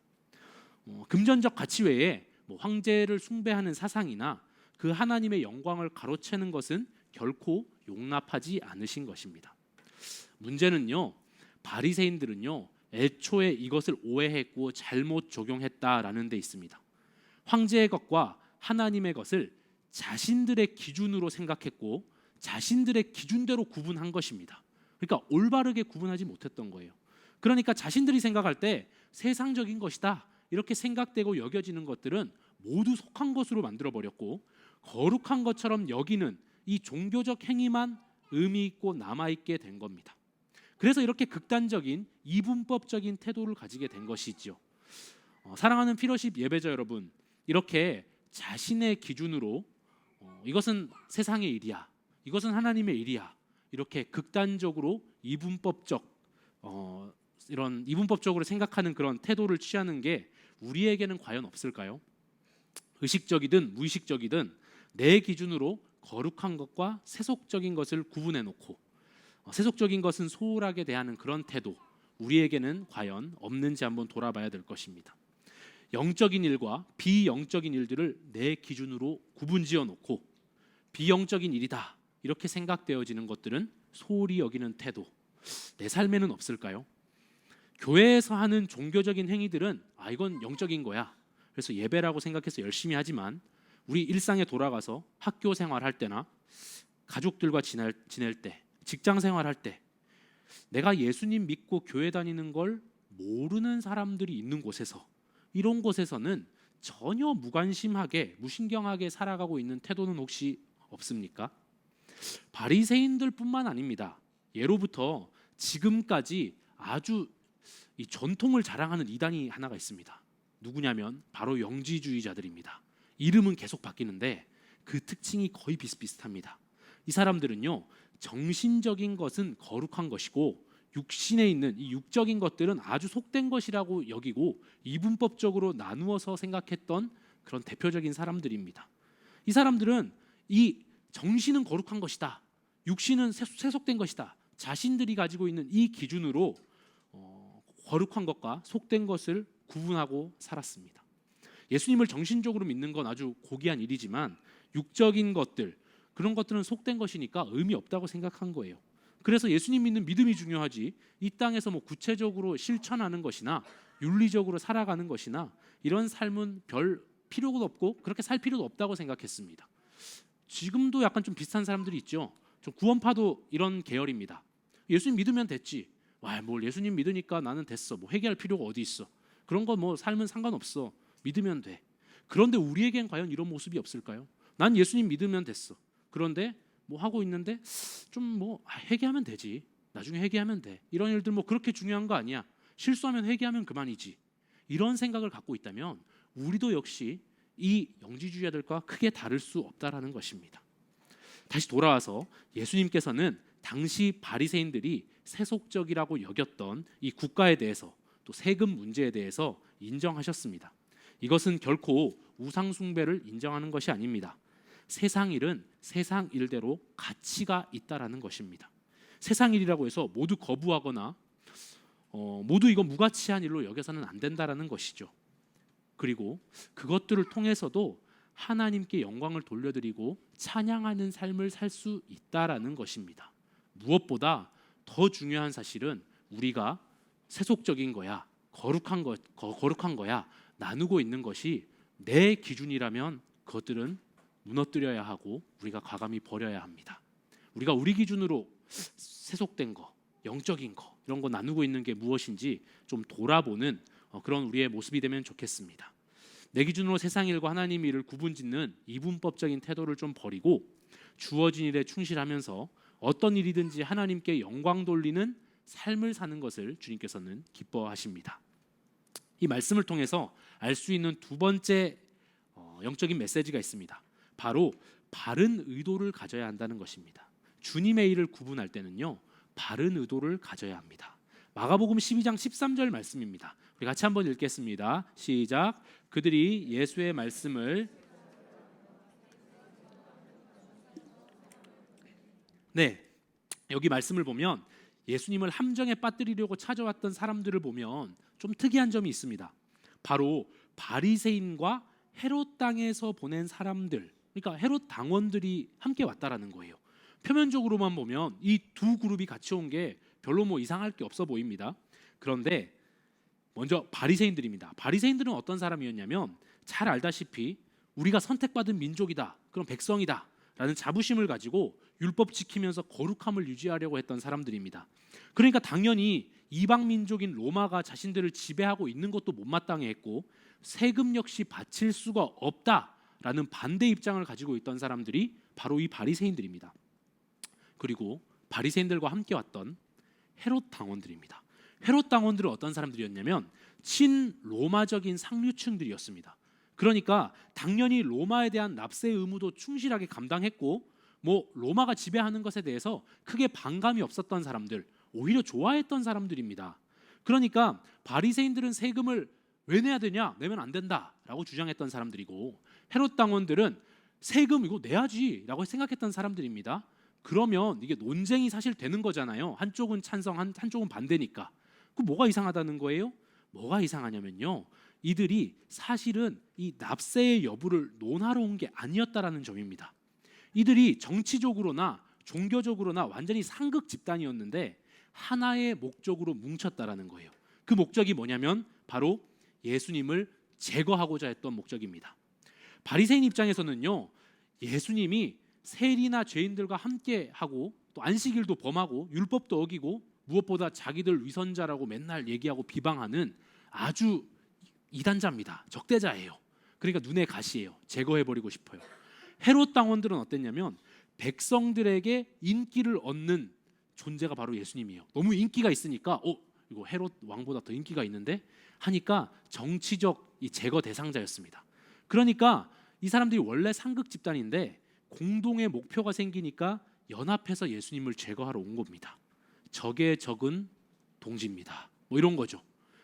금전적 가치 외에 황제를 숭배하는 사상이나 그 하나님의 영광을 가로채는 것은 결코 용납하지 않으신 것입니다. 문제는요 바리새인들은요 애초에 이것을 오해했고 잘못 적용했다라는 데 있습니다. 황제의 것과 하나님의 것을 자신들의 기준으로 생각했고 자신들의 기준대로 구분한 것입니다. 그러니까 올바르게 구분하지 못했던 거예요. 그러니까 자신들이 생각할 때 세상적인 것이다 이렇게 생각되고 여겨지는 것들은 모두 속한 것으로 만들어버렸고 거룩한 것처럼 여기는 이 종교적 행위만 의미 있고 남아있게 된 겁니다. 그래서 이렇게 극단적인 이분법적인 태도를 가지게 된 것이죠. 사랑하는 피러십 예배자 여러분, 이렇게 자신의 기준으로 이것은 세상의 일이야, 이것은 하나님의 일이야, 이렇게 극단적으로 이런 이분법적으로 생각하는 그런 태도를 취하는 게 우리에게는 과연 없을까요? 의식적이든 무의식적이든 내 기준으로 거룩한 것과 세속적인 것을 구분해 놓고 세속적인 것은 소홀하게 대하는 그런 태도, 우리에게는 과연 없는지 한번 돌아봐야 될 것입니다. 영적인 일과 비영적인 일들을 내 기준으로 구분지어 놓고 비영적인 일이다 이렇게 생각되어지는 것들은 소홀히 여기는 태도, 내 삶에는 없을까요? 교회에서 하는 종교적인 행위들은 이건 영적인 거야, 그래서 예배라고 생각해서 열심히 하지만 우리 일상에 돌아가서 학교 생활할 때나 가족들과 지낼 때, 직장 생활할 때 내가 예수님 믿고 교회 다니는 걸 모르는 사람들이 있는 곳에서, 이런 곳에서는 전혀 무관심하게 무신경하게 살아가고 있는 태도는 혹시 없습니까? 바리새인들뿐만 아닙니다. 예로부터 지금까지 아주 이 전통을 자랑하는 이단이 하나가 있습니다. 누구냐면 바로 영지주의자들입니다. 이름은 계속 바뀌는데 그 특징이 거의 비슷비슷합니다. 이 사람들은요 정신적인 것은 거룩한 것이고 육신에 있는 이 육적인 것들은 아주 속된 것이라고 여기고 이분법적으로 나누어서 생각했던 그런 대표적인 사람들입니다. 이 사람들은 이 정신은 거룩한 것이다, 육신은 세속된 것이다, 자신들이 가지고 있는 이 기준으로 거룩한 것과 속된 것을 구분하고 살았습니다. 예수님을 정신적으로 믿는 건 아주 고귀한 일이지만 육적인 것들, 그런 것들은 속된 것이니까 의미 없다고 생각한 거예요. 그래서 예수님 믿는 믿음이 중요하지, 이 땅에서 뭐 구체적으로 실천하는 것이나 윤리적으로 살아가는 것이나 이런 삶은 별 필요도 없고 그렇게 살 필요도 없다고 생각했습니다. 지금도 약간 좀 비슷한 사람들이 있죠. 좀 구원파도 이런 계열입니다. 예수님 믿으면 됐지. 와, 뭘 예수님 믿으니까 나는 됐어. 뭐 회개할 필요가 어디 있어. 그런 거 뭐 삶은 상관없어. 믿으면 돼. 그런데 우리에겐 과연 이런 모습이 없을까요? 난 예수님 믿으면 됐어. 그런데 뭐 하고 있는데 좀 뭐 회개하면 되지. 나중에 회개하면 돼. 이런 일들 뭐 그렇게 중요한 거 아니야. 실수하면 회개하면 그만이지. 이런 생각을 갖고 있다면 우리도 역시 이 영지주의자들과 크게 다를 수 없다라는 것입니다. 다시 돌아와서 예수님께서는 당시 바리새인들이 세속적이라고 여겼던 이 국가에 대해서 또 세금 문제에 대해서 인정하셨습니다. 이것은 결코 우상 숭배를 인정하는 것이 아닙니다. 세상 일은 세상 일대로 가치가 있다라는 것입니다. 세상 일이라고 해서 모두 거부하거나 모두 이거 무가치한 일로 여겨서는 안 된다라는 것이죠. 그리고 그것들을 통해서도 하나님께 영광을 돌려드리고 찬양하는 삶을 살 수 있다라는 것입니다. 무엇보다 더 중요한 사실은 우리가 세속적인 거야, 거룩한 거야 나누고 있는 것이 내 기준이라면 그것들은 무너뜨려야 하고 우리가 과감히 버려야 합니다. 우리가 우리 기준으로 세속된 거, 영적인 거 이런 거 나누고 있는 게 무엇인지 좀 돌아보는 그런 우리의 모습이 되면 좋겠습니다. 내 기준으로 세상 일과 하나님 일을 구분짓는 이분법적인 태도를 좀 버리고 주어진 일에 충실하면서 어떤 일이든지 하나님께 영광 돌리는 삶을 사는 것을 주님께서는 기뻐하십니다. 이 말씀을 통해서 알 수 있는 두 번째 영적인 메시지가 있습니다. 바로 바른 의도를 가져야 한다는 것입니다. 주님의 일을 구분할 때는요, 바른 의도를 가져야 합니다. 마가복음 12장 13절 말씀입니다. 우리 같이 한번 읽겠습니다. 시작. 그들이 예수의 말씀을 여기 말씀을 보면 예수님을 함정에 빠뜨리려고 찾아왔던 사람들을 보면 좀 특이한 점이 있습니다. 바로 바리새인과 헤롯 땅에서 보낸 사람들, 그러니까 헤롯 당원들이 함께 왔다라는 거예요. 표면적으로만 보면 이 두 그룹이 같이 온 게 별로 뭐 이상할 게 없어 보입니다. 그런데 먼저 바리새인들입니다. 바리새인들은 어떤 사람이었냐면 잘 알다시피 우리가 선택받은 민족이다, 그런 백성이다 라는 자부심을 가지고 율법 지키면서 거룩함을 유지하려고 했던 사람들입니다. 그러니까 당연히 이방 민족인 로마가 자신들을 지배하고 있는 것도 못마땅해 했고 세금 역시 바칠 수가 없다라는 반대 입장을 가지고 있던 사람들이 바로 이 바리새인들입니다. 그리고 바리새인들과 함께 왔던 헤롯 당원들입니다. 헤롯 당원들은 어떤 사람들이었냐면 친로마적인 상류층들이었습니다. 그러니까 당연히 로마에 대한 납세 의무도 충실하게 감당했고 뭐 로마가 지배하는 것에 대해서 크게 반감이 없었던 사람들, 오히려 좋아했던 사람들입니다. 그러니까 바리새인들은 세금을 왜 내야 되냐? 내면 안 된다라고 주장했던 사람들이고 헤롯 당원들은 세금 이거 내야지라고 생각했던 사람들입니다. 그러면 이게 논쟁이 사실 되는 거잖아요. 한쪽은 찬성, 한쪽은 반대니까. 그 뭐가 이상하다는 거예요? 뭐가 이상하냐면요, 이들이 사실은 이 납세의 여부를 논하러 온 게 아니었다라는 점입니다. 이들이 정치적으로나 종교적으로나 완전히 상극 집단이었는데 하나의 목적으로 뭉쳤다라는 거예요. 그 목적이 뭐냐면 바로 예수님을 제거하고자 했던 목적입니다. 바리새인 입장에서는요, 예수님이 세리나 죄인들과 함께 하고 또 안식일도 범하고 율법도 어기고 무엇보다 자기들 위선자라고 맨날 얘기하고 비방하는 아주 이단자입니다. 적대자예요. 그러니까 눈에 가시예요. 제거해버리고 싶어요. 헤롯 당원들은 어땠냐면 백성들에게 인기를 얻는 존재가 바로 예수님이에요. 너무 인기가 있으니까 이거 헤롯 왕보다 더 인기가 있는데 하니까 정치적 이 제거 대상자였습니다. 그러니까 이 사람들이 원래 상극 집단인데 공동의 목표가 생기니까 연합해서 예수님을 제거하러 온 겁니다. 적의 적은 동지입니다. 뭐 이런 거죠.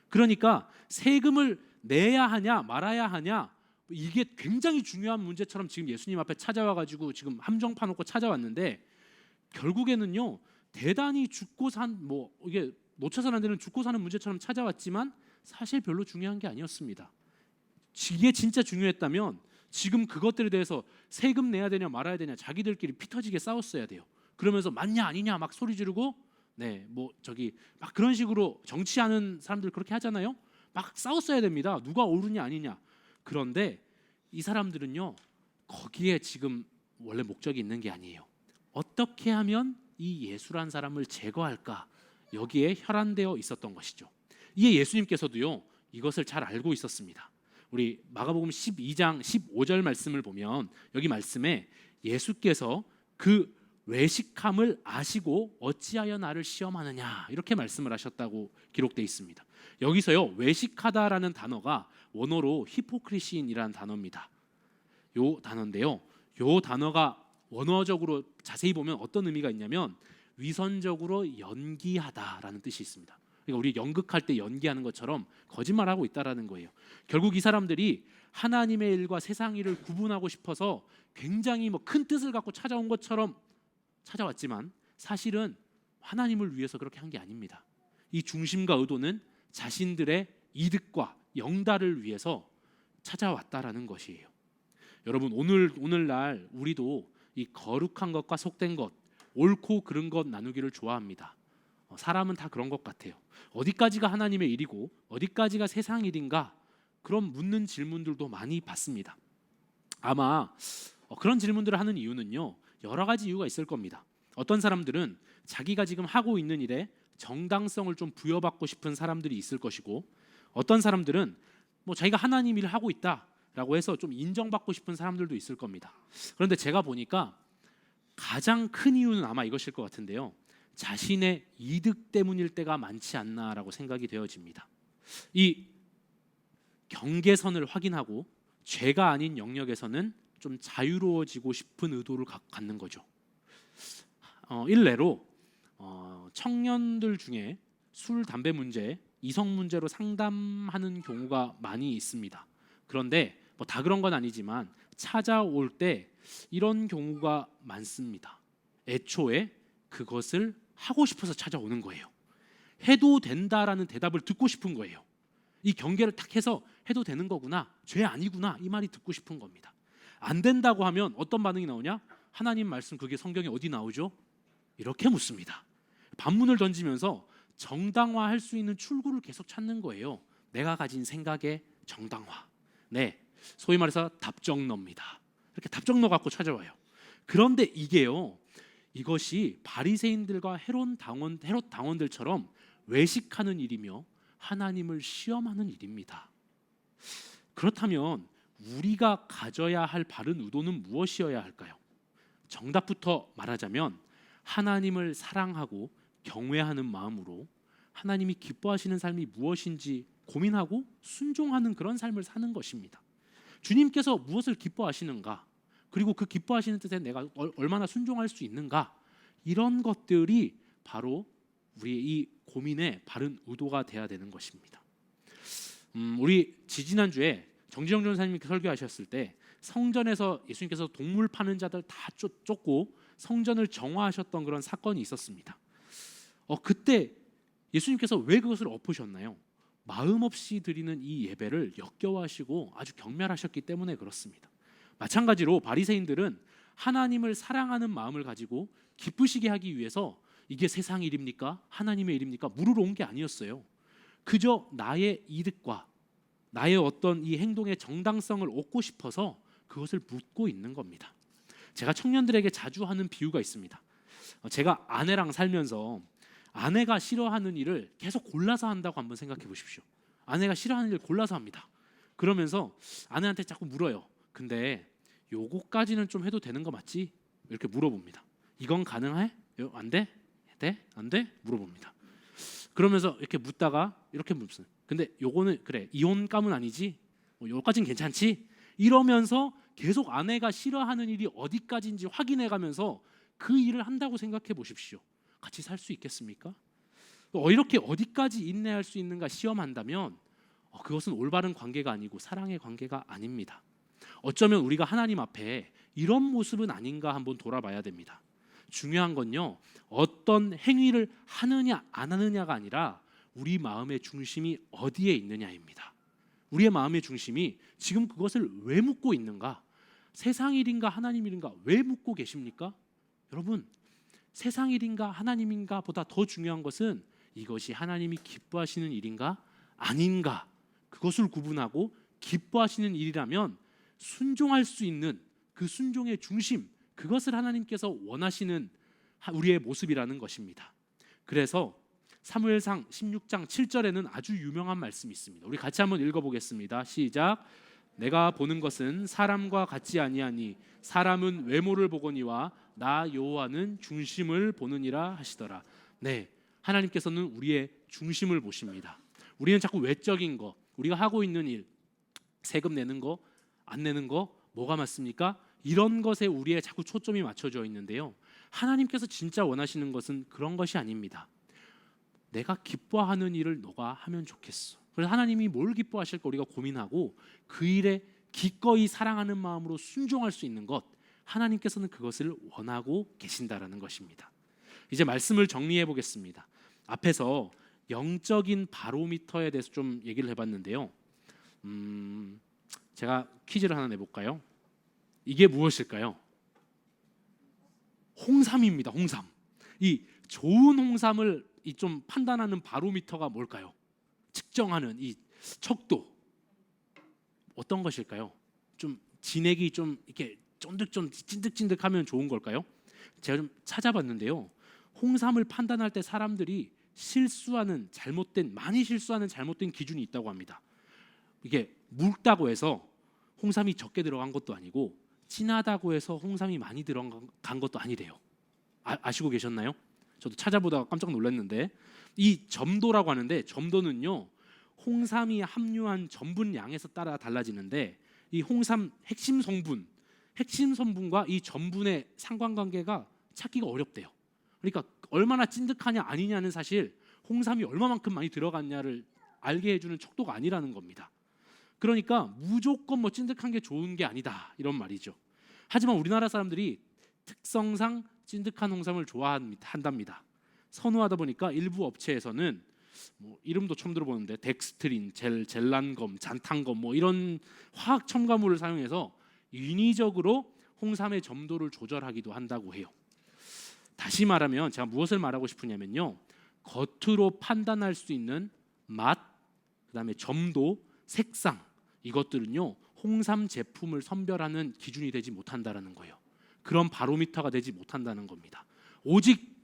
그러니까 세금을 내야 하냐 말아야 하냐 이게 굉장히 중요한 문제처럼 지금 예수님 앞에 찾아와가지고 지금 함정 파놓고 찾아왔는데 결국에는요 대단히 죽고 이게 놓쳐서는 안 되는 죽고 사는 문제처럼 찾아왔지만 사실 별로 중요한 게 아니었습니다. 이게 진짜 중요했다면 지금 그것들에 대해서 세금 내야 되냐 말아야 되냐 자기들끼리 피 터지게 싸웠어야 돼요. 그러면서 맞냐 아니냐 막 소리 지르고 뭐 저기 막 그런 식으로 정치하는 사람들 그렇게 하잖아요. 막 싸웠어야 됩니다. 누가 옳으냐 아니냐. 그런데 이 사람들은요 거기에 지금 원래 목적이 있는 게 아니에요. 어떻게 하면 이 예수란 사람을 제거할까 여기에 혈안되어 있었던 것이죠. 이에 예수님께서도요 이것을 잘 알고 있었습니다. 우리 마가복음 12장 15절 말씀을 보면 여기 말씀에 예수께서 그 외식함을 아시고 어찌하여 나를 시험하느냐 이렇게 말씀을 하셨다고 기록되어 있습니다. 여기서요 외식하다라는 단어가 원어로 히포크리시인이라는 단어입니다. 요 단어인데요. 요 단어가 원어적으로 자세히 보면 어떤 의미가 있냐면 위선적으로 연기하다라는 뜻이 있습니다. 그러니까 우리 연극할 때 연기하는 것처럼 거짓말하고 있다라는 거예요. 결국 이 사람들이 하나님의 일과 세상 일을 구분하고 싶어서 굉장히 큰 뜻을 갖고 찾아온 것처럼 찾아왔지만 사실은 하나님을 위해서 그렇게 한 게 아닙니다. 이 중심과 의도는 자신들의 이득과 영달을 위해서 찾아왔다라는 것이에요. 여러분 오늘날 우리도 이 거룩한 것과 속된 것, 옳고 그른 것 나누기를 좋아합니다. 사람은 다 그런 것 같아요. 어디까지가 하나님의 일이고 어디까지가 세상 일인가 그런 묻는 질문들도 많이 받습니다. 아마 그런 질문들을 하는 이유는요 여러 가지 이유가 있을 겁니다. 어떤 사람들은 자기가 지금 하고 있는 일에 정당성을 좀 부여받고 싶은 사람들이 있을 것이고 어떤 사람들은 자기가 하나님 일을 하고 있다라고 해서 좀 인정받고 싶은 사람들도 있을 겁니다. 그런데 제가 보니까 가장 큰 이유는 아마 이것일 것 같은데요. 자신의 이득 때문일 때가 많지 않나라고 생각이 되어집니다. 이 경계선을 확인하고 죄가 아닌 영역에서는 좀 자유로워지고 싶은 의도를 갖는 거죠. 일례로 청년들 중에 술, 담배 문제, 이성 문제로 상담하는 경우가 많이 있습니다. 그런데 다 그런 건 아니지만 찾아올 때 이런 경우가 많습니다. 애초에 그것을 하고 싶어서 찾아오는 거예요. 해도 된다라는 대답을 듣고 싶은 거예요. 이 경계를 딱 해서 해도 되는 거구나, 죄 아니구나 이 말이 듣고 싶은 겁니다. 안 된다고 하면 어떤 반응이 나오냐? 하나님 말씀 그게 성경에 어디 나오죠? 이렇게 묻습니다. 반문을 던지면서 정당화할 수 있는 출구를 계속 찾는 거예요. 내가 가진 생각의 정당화. 네, 소위 말해서 답정너입니다. 이렇게 답정너 갖고 찾아와요. 그런데 이것이 바리새인들과 헤롯 당원들처럼 외식하는 일이며 하나님을 시험하는 일입니다. 그렇다면 우리가 가져야 할 바른 의도는 무엇이어야 할까요? 정답부터 말하자면 하나님을 사랑하고 경외하는 마음으로 하나님이 기뻐하시는 삶이 무엇인지 고민하고 순종하는 그런 삶을 사는 것입니다. 주님께서 무엇을 기뻐하시는가? 그리고 그 기뻐하시는 뜻에 내가 얼마나 순종할 수 있는가? 이런 것들이 바로 우리의 이 고민의 바른 의도가 돼야 되는 것입니다. 우리 지지난주에 정지영 전사님이 설교하셨을 때 성전에서 예수님께서 동물 파는 자들 다 쫓고 성전을 정화하셨던 그런 사건이 있었습니다. 그때 예수님께서 왜 그것을 엎으셨나요? 마음 없이 드리는 이 예배를 역겨워하시고 아주 경멸하셨기 때문에 그렇습니다. 마찬가지로 바리새인들은 하나님을 사랑하는 마음을 가지고 기쁘시게 하기 위해서 이게 세상 일입니까? 하나님의 일입니까? 물으러 온 게 아니었어요. 그저 나의 이득과 나의 어떤 이 행동의 정당성을 얻고 싶어서 그것을 묻고 있는 겁니다. 제가 청년들에게 자주 하는 비유가 있습니다. 제가 아내랑 살면서 아내가 싫어하는 일을 계속 골라서 한다고 한번 생각해 보십시오. 아내가 싫어하는 일을 골라서 합니다. 그러면서 아내한테 자꾸 물어요. 근데 요거까지는 좀 해도 되는 거 맞지? 이렇게 물어봅니다. 이건 가능해? 안 돼? 돼? 안 돼? 물어봅니다. 그러면서 이렇게 묻다가 이렇게 묻습니다. 근데 요거는 그래 이혼감은 아니지? 요거까지는 괜찮지? 이러면서 계속 아내가 싫어하는 일이 어디까지인지 확인해가면서 그 일을 한다고 생각해 보십시오. 같이 살 수 있겠습니까? 이렇게 어디까지 인내할 수 있는가 시험한다면 그것은 올바른 관계가 아니고 사랑의 관계가 아닙니다. 어쩌면 우리가 하나님 앞에 이런 모습은 아닌가 한번 돌아봐야 됩니다. 중요한 건요, 어떤 행위를 하느냐 안 하느냐가 아니라 우리 마음의 중심이 어디에 있느냐입니다. 우리의 마음의 중심이 지금 그것을 왜 묻고 있는가? 세상 일인가 하나님 일인가 왜 묻고 계십니까? 여러분, 세상 일인가 하나님인가 보다 더 중요한 것은 이것이 하나님이 기뻐하시는 일인가 아닌가, 그것을 구분하고 기뻐하시는 일이라면 순종할 수 있는 그 순종의 중심, 그것을 하나님께서 원하시는 우리의 모습이라는 것입니다. 그래서 사무엘상 16장 7절에는 아주 유명한 말씀이 있습니다. 우리 같이 한번 읽어보겠습니다. 시작. 내가 보는 것은 사람과 같지 아니하니 사람은 외모를 보거니와 나 여호와는 중심을 보느니라 하시더라. 네, 하나님께서는 우리의 중심을 보십니다. 우리는 자꾸 외적인 거, 우리가 하고 있는 일, 세금 내는 거, 안 내는 거, 뭐가 맞습니까? 이런 것에 우리의 자꾸 초점이 맞춰져 있는데요, 하나님께서 진짜 원하시는 것은 그런 것이 아닙니다. 내가 기뻐하는 일을 너가 하면 좋겠어. 그래서 하나님이 뭘 기뻐하실까 우리가 고민하고 그 일에 기꺼이 사랑하는 마음으로 순종할 수 있는 것, 하나님께서는 그것을 원하고 계신다라는 것입니다. 이제 말씀을 정리해 보겠습니다. 앞에서 영적인 바로미터에 대해서 좀 얘기를 해봤는데요, 제가 퀴즈를 하나 내볼까요? 이게 무엇일까요? 홍삼입니다. 홍삼. 이 좋은 홍삼을 좀 판단하는 바로미터가 뭘까요? 측정하는 이 척도 어떤 것일까요? 좀 진액이 좀 이렇게 찐득찐득하면 좋은 걸까요? 제가 좀 찾아봤는데요, 홍삼을 판단할 때 사람들이 많이 실수하는 잘못된 기준이 있다고 합니다. 이게 묽다고 해서 홍삼이 적게 들어간 것도 아니고 진하다고 해서 홍삼이 많이 들어간 것도 아니래요. 아시고 계셨나요? 저도 찾아보다가 깜짝 놀랐는데, 이 점도라고 하는데, 점도는요 홍삼이 함유한 전분량에서 따라 달라지는데, 이 홍삼 핵심 성분과 이 전분의 상관관계가 찾기가 어렵대요. 그러니까 얼마나 찐득하냐 아니냐는 사실 홍삼이 얼마만큼 많이 들어갔냐를 알게 해주는 척도가 아니라는 겁니다. 그러니까 무조건 찐득한 게 좋은 게 아니다, 이런 말이죠. 하지만 우리나라 사람들이 특성상 찐득한 홍삼을 좋아한답니다. 선호하다 보니까 일부 업체에서는 이름도 처음 들어보는데 덱스트린, 젤란검, 잔탄검 이런 화학 첨가물을 사용해서 인위적으로 홍삼의 점도를 조절하기도 한다고 해요. 다시 말하면 제가 무엇을 말하고 싶으냐면요, 겉으로 판단할 수 있는 맛, 그다음에 점도, 색상, 이것들은요 홍삼 제품을 선별하는 기준이 되지 못한다라는 거예요. 그런 바로미터가 되지 못한다는 겁니다. 오직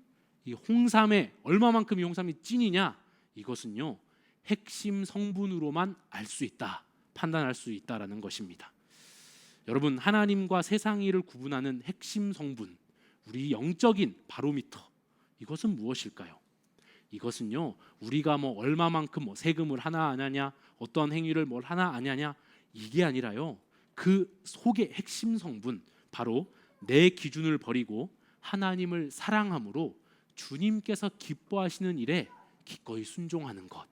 이 홍삼에 얼마만큼 이 홍삼이 찐이냐, 이것은요 핵심 성분으로만 알 수 있다, 판단할 수 있다라는 것입니다. 여러분, 하나님과 세상 일을 구분하는 핵심 성분, 우리 영적인 바로미터, 이것은 무엇일까요? 이것은요 우리가 얼마만큼 세금을 하나 안 하냐, 어떤 행위를 하나 안 하냐, 이게 아니라요, 그 속의 핵심 성분, 바로 내 기준을 버리고 하나님을 사랑함으로 주님께서 기뻐하시는 일에 기꺼이 순종하는 것.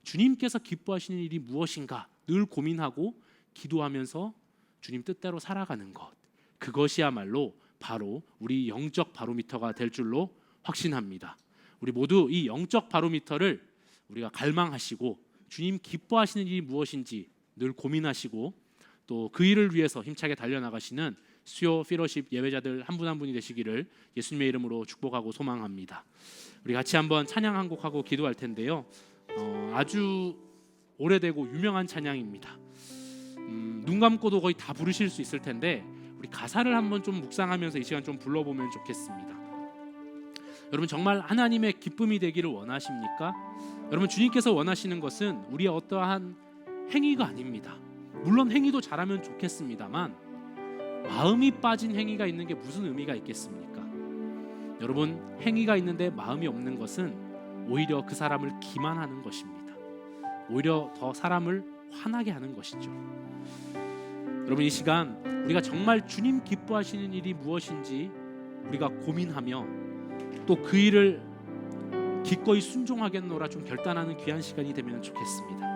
주님께서 기뻐하시는 일이 무엇인가 늘 고민하고 기도하면서 주님 뜻대로 살아가는 것, 그것이야말로 바로 우리 영적 바로미터가 될 줄로 확신합니다. 우리 모두 이 영적 바로미터를 우리가 갈망하시고 주님 기뻐하시는 일이 무엇인지 늘 고민하시고 또 그 일을 위해서 힘차게 달려나가시는 수요 피로십 예배자들 한 분 한 분이 되시기를 예수님의 이름으로 축복하고 소망합니다. 우리 같이 한번 찬양 한 곡하고 기도할 텐데요, 아주 오래되고 유명한 찬양입니다. 눈 감고도 거의 다 부르실 수 있을 텐데 우리 가사를 한번 좀 묵상하면서 이 시간 좀 불러보면 좋겠습니다. 여러분, 정말 하나님의 기쁨이 되기를 원하십니까? 여러분, 주님께서 원하시는 것은 우리의 어떠한 행위가 아닙니다. 물론 행위도 잘하면 좋겠습니다만 마음이 빠진 행위가 있는 게 무슨 의미가 있겠습니까? 여러분, 행위가 있는데 마음이 없는 것은 오히려 그 사람을 기만하는 것입니다. 오히려 더 사람을 화나게 하는 것이죠. 여러분, 이 시간 우리가 정말 주님 기뻐하시는 일이 무엇인지 우리가 고민하며 또 그 일을 기꺼이 순종하겠노라 좀 결단하는 귀한 시간이 되면 좋겠습니다.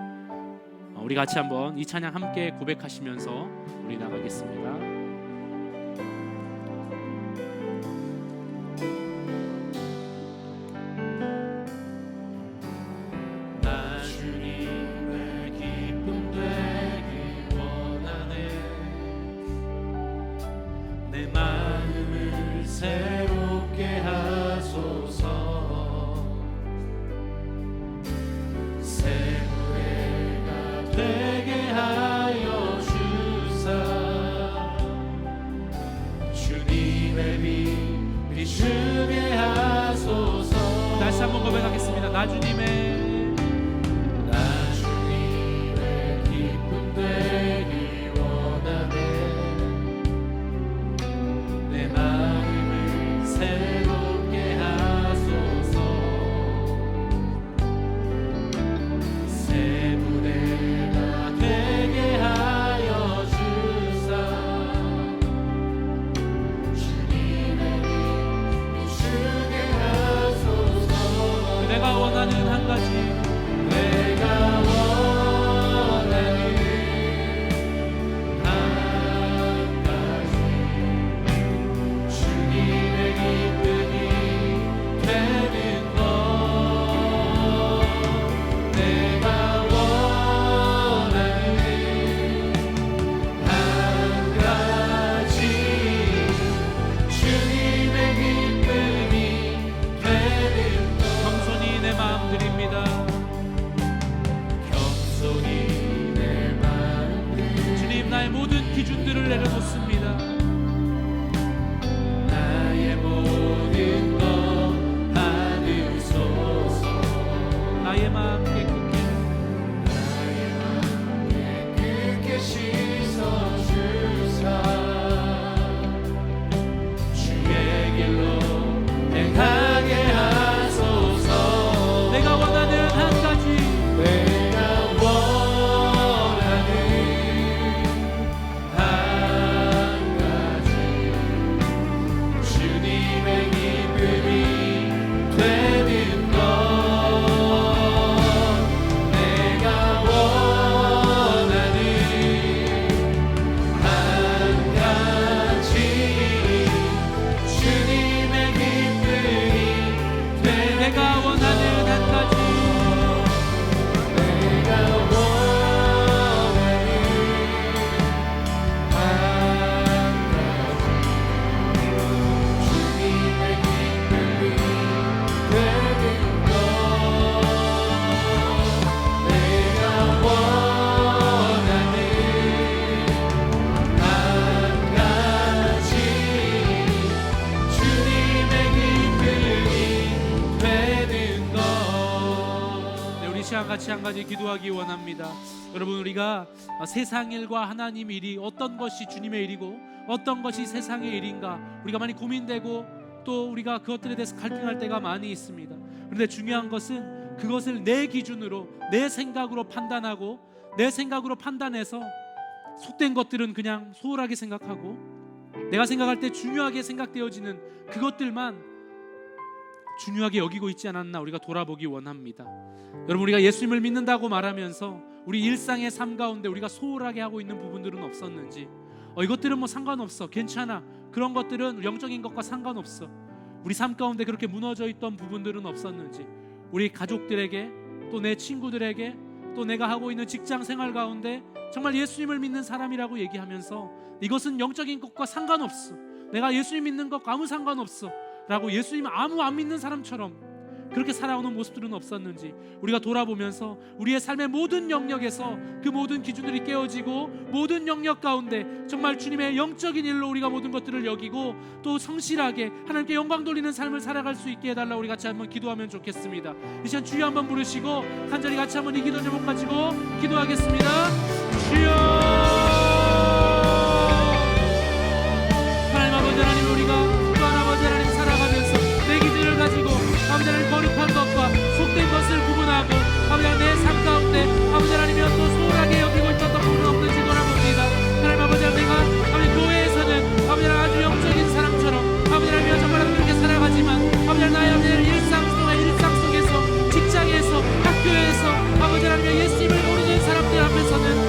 우리 같이 한번 이 찬양 함께 고백하시면서 우리 나가겠습니다. 나 주님의 기쁨 되 되게 하여 주사 주님의 빛 비추게 하소서. 다시 한번 고백하겠습니다. 나 주님의 기쁨 되기 원하네. 내 마음을 새롭게 하소서. 새 부대가 되게 하여 주사 주님의 빛 비추게 하소서. 내가 원하는 한 가지 내가 원하는 한 가지 주님의 기쁨이 되는 것. 내가 원하는 한 가지 주님의 기쁨이 되는 것. 겸손히 내 마음 드립니다. 겸손히 내 마음 주님, 나의 모든 기준들을 내려놓습니다. 나의 모든 것 받으소서. 나의 마음 깨끗게 나의 마음 깨끗게 씻어주사 주의 길로 행하게 하소서. 내가 원하는 한 가지 내가 원하는 한 가지 주님의 기쁨이 되는 것. 내가 원하는 한 가지 주님의 기쁨이 되는 내가 원하는 한 가지 내가 원하는 한 가지 주님의 기쁨이 되는 것. 네, 우리 시간 같이 한 가지 기도하기 원합니다. 여러분, 우리가 세상 일과 하나님 일이 어떤 것이 주님의 일이고 어떤 것이 세상의 일인가 우리가 많이 고민되고 또 우리가 그것들에 대해서 갈등할 때가 많이 있습니다. 그런데 중요한 것은 그것을 내 기준으로 내 생각으로 판단하고 내 생각으로 판단해서 속된 것들은 그냥 소홀하게 생각하고 내가 생각할 때 중요하게 생각되어지는 그것들만 중요하게 여기고 있지 않았나 우리가 돌아보기 원합니다. 여러분, 우리가 예수님을 믿는다고 말하면서 우리 일상의 삶 가운데 우리가 소홀하게 하고 있는 부분들은 없었는지, 이것들은 뭐 상관없어, 괜찮아, 그런 것들은 영적인 것과 상관없어, 우리 삶 가운데 그렇게 무너져 있던 부분들은 없었는지, 우리 가족들에게 또 내 친구들에게 또 내가 하고 있는 직장 생활 가운데 정말 예수님을 믿는 사람이라고 얘기하면서 이것은 영적인 것과 상관없어, 내가 예수님 믿는 것과 아무 상관없어 라고 예수님 아무 안 믿는 사람처럼 그렇게 살아오는 모습들은 없었는지 우리가 돌아보면서 우리의 삶의 모든 영역에서 그 모든 기준들이 깨어지고 모든 영역 가운데 정말 주님의 영적인 일로 우리가 모든 것들을 여기고 또 성실하게 하나님께 영광 돌리는 삶을 살아갈 수 있게 해달라고 우리 같이 한번 기도하면 좋겠습니다. 이 시간 주여 한번 부르시고 간절히 같이 한번 이 기도 제목 가지고 기도하겠습니다. 주여, 하나님 아버지, 하나님 우리가 또 아버지 하나님 살아가면서 내 기준을 가지고 아버지 하나님 거룩한 것과 속된 것을 구분하고 아버지 하나님 내 삶 가운데 아버지 하나님이여 또 소홀하게 여기고 있던 부분은 없는지 돌아봅니다. 하나님 아버지 하나님 내가 아버지 교회에서는 아버지 하나님 아주 영적인 사람처럼 아버지 하나님이여 정말 그렇게 살아가지만 아버지 하나님 나의 아버지 일상 속에서 직장에서 학교에서 아버지 하나님이여 예수님을 모르는 사람들 앞에서는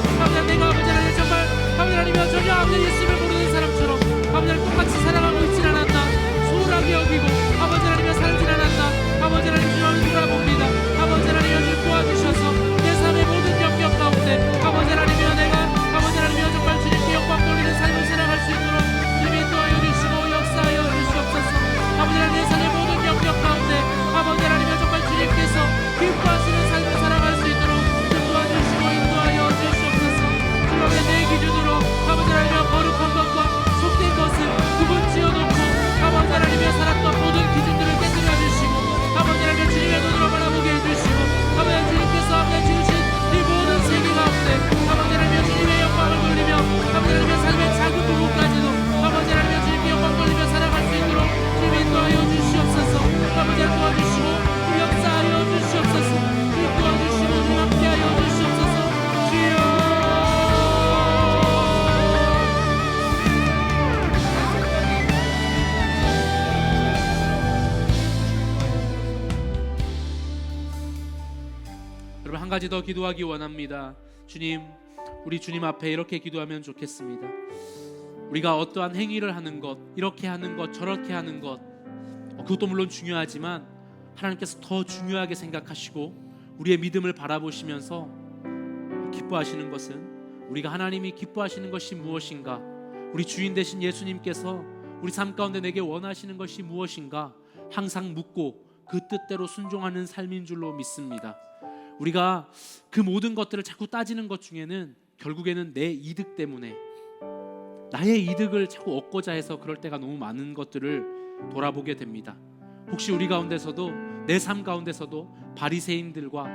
가지 더 기도하기 원합니다. 주님, 우리 주님 앞에 이렇게 기도하면 좋겠습니다. 우리가 어떠한 행위를 하는 것, 이렇게 하는 것, 저렇게 하는 것, 그것도 물론 중요하지만 하나님께서 더 중요하게 생각하시고 우리의 믿음을 바라보시면서 기뻐하시는 것은, 우리가 하나님이 기뻐하시는 것이 무엇인가, 우리 주인 되신 예수님께서 우리 삶 가운데 내게 원하시는 것이 무엇인가 항상 묻고 그 뜻대로 순종하는 삶인 줄로 믿습니다. 우리가 그 모든 것들을 자꾸 따지는 것 중에는 결국에는 내 이득 때문에, 나의 이득을 자꾸 얻고자 해서 그럴 때가 너무 많은 것들을 돌아보게 됩니다. 혹시 우리 가운데서도, 내 삶 가운데서도 바리새인들과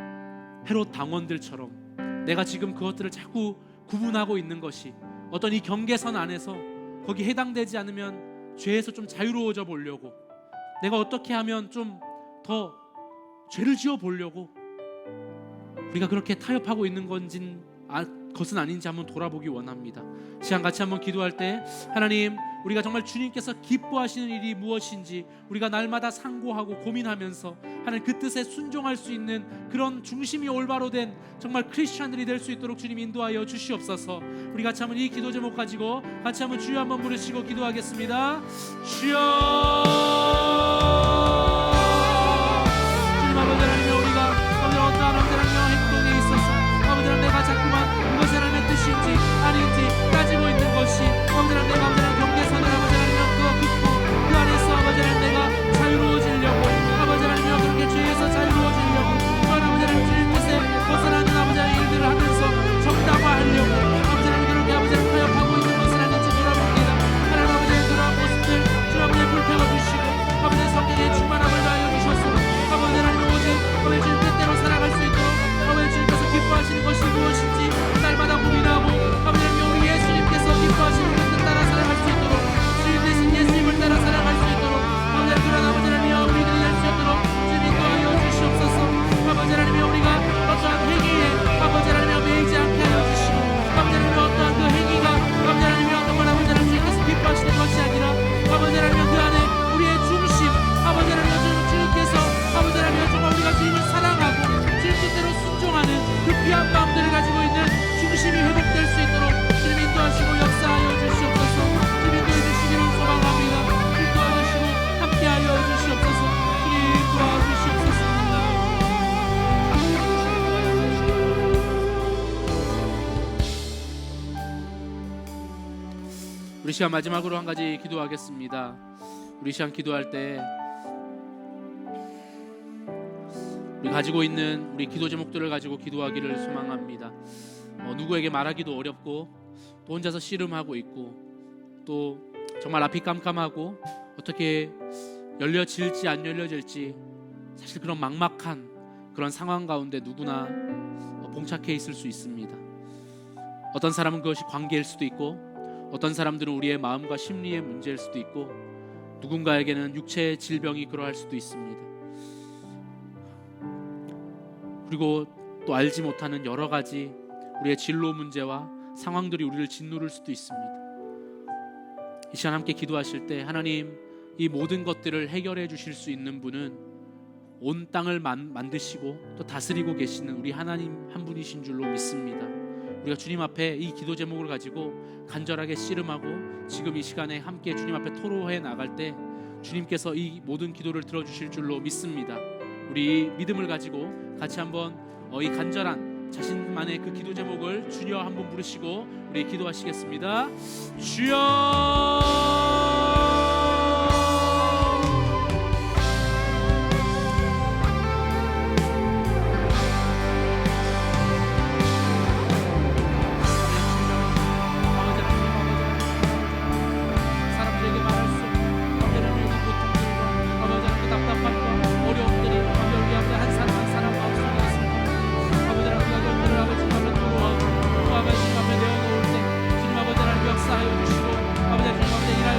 헤롯 당원들처럼 내가 지금 그것들을 자꾸 구분하고 있는 것이, 어떤 이 경계선 안에서 거기 해당되지 않으면 죄에서 좀 자유로워져 보려고, 내가 어떻게 하면 좀 더 죄를 지어 보려고 우리가 그렇게 타협하고 있는 것은 아닌지 한번 돌아보기 원합니다. 시간 같이 한번 기도할 때, 하나님, 우리가 정말 주님께서 기뻐하시는 일이 무엇인지 우리가 날마다 상고하고 고민하면서 하나님 그 뜻에 순종할 수 있는 그런 중심이 올바로 된 정말 크리스찬들이 될 수 있도록 주님 인도하여 주시옵소서. 우리 같이 한번 이 기도 제목 가지고 같이 한번 주여 한번 부르시고 기도하겠습니다. 주여, 주님 아버지 하나님, 우리가 오늘 어떠한 하나님의 행동에 있어서 아버지 하나님 내가 자꾸만 그것이 하나님의 뜻인지 아닌지 따지고 있는 것이, 아버지 하나님 내가 아버지 하나님 경계선을 아버지 하나님 그거 긋고 그 안에서 아버지 하나님 내가 자유로워지려고, 아버지 하나님 그렇게 죄에서 자유로워지려고, 또한 아버지 하나님 주님 뜻에 벗어나는 아버지 하나님 일들을 하면서 정당화하려고 아버지 하나님 그렇게 아버지 하나님 타협하고 있는 것은 아닌지 돌아봅니다. 하나님 아버지 하나님 그러한 모습들 주 아버지 불태워 주시고 아버지 성령의 충만함을 다하여 주셔서 아버지 하나님 오직 아버지 주님 뜻대로 살아갈 수 있도록 아버지 주님께서 기뻐하시는 것이 무엇인지 날마다 고민하고 아버지 하나님 우리 예수님께서 기뻐하시는 그 뜻 따라 살아갈 수 있도록, 주님 대신 예수님을 따라 살아갈 수 있도록 아버지 하나님 그런 아버지 하나님 우리들이 될 수 있도록 주님 인도하여 주시옵소서. 아버지 하나님 우리가 어떠한 행위에 아버지 하나님 매이지 않게 하여 주시고, 아버지 하나님 어떠한 그 행위가 아버지 하나님 정말 아버지 하나님 주님께서 기뻐하시는 것이 아니라 아버지 하나님 그 안에 우리의 중심, 아버지 하나님 주님께서 아버지 하나님 정말 우리가 주님을 사랑하고 주님 뜻대로 순종하는 그 귀한 마음들을 가지고 있는 중심이 회복될 수 있도록 주님 인도하시고 역사하여 주시옵소서. 주님 인도해 주시기를 소망합니다. 주님 도와주시고 함께하여 주시옵소서. 주님 도와주시옵소서. 우리 시간 마지막으로 한 가지 기도하겠습니다. 우리 시간 기도할 때 우리 가지고 있는 우리 기도 제목들을 가지고 기도하기를 소망합니다. 누구에게 말하기도 어렵고 또 혼자서 씨름하고 있고 또 정말 앞이 깜깜하고 어떻게 열려질지 안 열려질지 사실 그런 막막한 그런 상황 가운데 누구나 봉착해 있을 수 있습니다. 어떤 사람은 그것이 관계일 수도 있고, 어떤 사람들은 우리의 마음과 심리의 문제일 수도 있고, 누군가에게는 육체의 질병이 그러할 수도 있습니다. 그리고 또 알지 못하는 여러 가지 우리의 진로 문제와 상황들이 우리를 짓누를 수도 있습니다. 이 시간 함께 기도하실 때 하나님 이 모든 것들을 해결해 주실 수 있는 분은 온 땅을 만드시고 또 다스리고 계시는 우리 하나님 한 분이신 줄로 믿습니다. 우리가 주님 앞에 이 기도 제목을 가지고 간절하게 씨름하고 지금 이 시간에 함께 주님 앞에 토로해 나갈 때 주님께서 이 모든 기도를 들어주실 줄로 믿습니다. 우리 믿음을 가지고 같이 한번 이 간절한 자신만의 그 기도 제목을 주여 한번 부르시고 우리 기도하시겠습니다. 주여, 역사하여 주시고 아버지 주님 앞에 일하여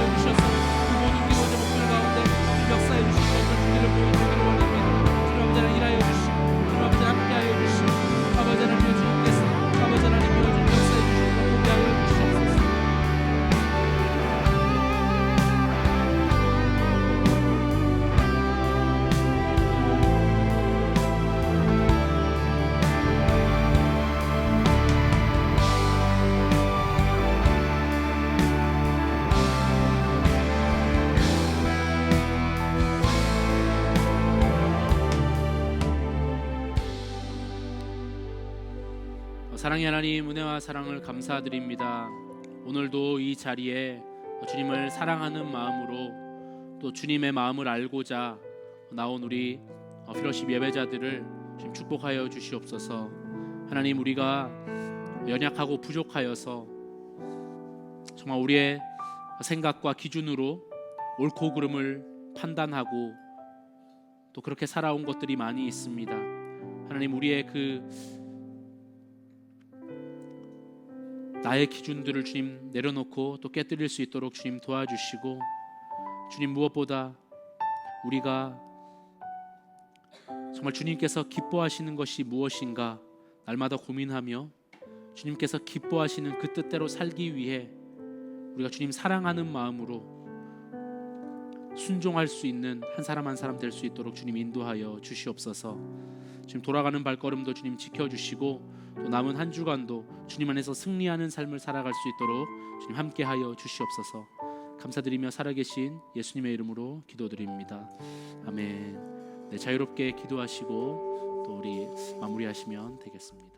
사랑의 하나님, 은혜와 사랑을 감사드립니다. 오늘도 이 자리에 주님을 사랑하는 마음으로 또 주님의 마음을 알고자 나온 우리 필로십 예배자들을 주님 축복하여 주시옵소서. 하나님, 우리가 연약하고 부족하여서 정말 우리의 생각과 기준으로 옳고 그름을 판단하고 또 그렇게 살아온 것들이 많이 있습니다. 하나님, 우리의 그 나의 기준들을 주님 내려놓고 또 깨뜨릴 수 있도록 주님 도와주시고, 주님 무엇보다 우리가 정말 주님께서 기뻐하시는 것이 무엇인가 날마다 고민하며 주님께서 기뻐하시는 그 뜻대로 살기 위해 우리가 주님 사랑하는 마음으로 순종할 수 있는 한 사람 한 사람 될 수 있도록 주님 인도하여 주시옵소서. 지금 돌아가는 발걸음도 주님 지켜주시고 또 남은 한 주간도 주님 안에서 승리하는 삶을 살아갈 수 있도록 주님 함께하여 주시옵소서. 감사드리며 살아계신 예수님의 이름으로 기도드립니다. 아멘. 네, 자유롭게 기도하시고 또 우리 마무리하시면 되겠습니다.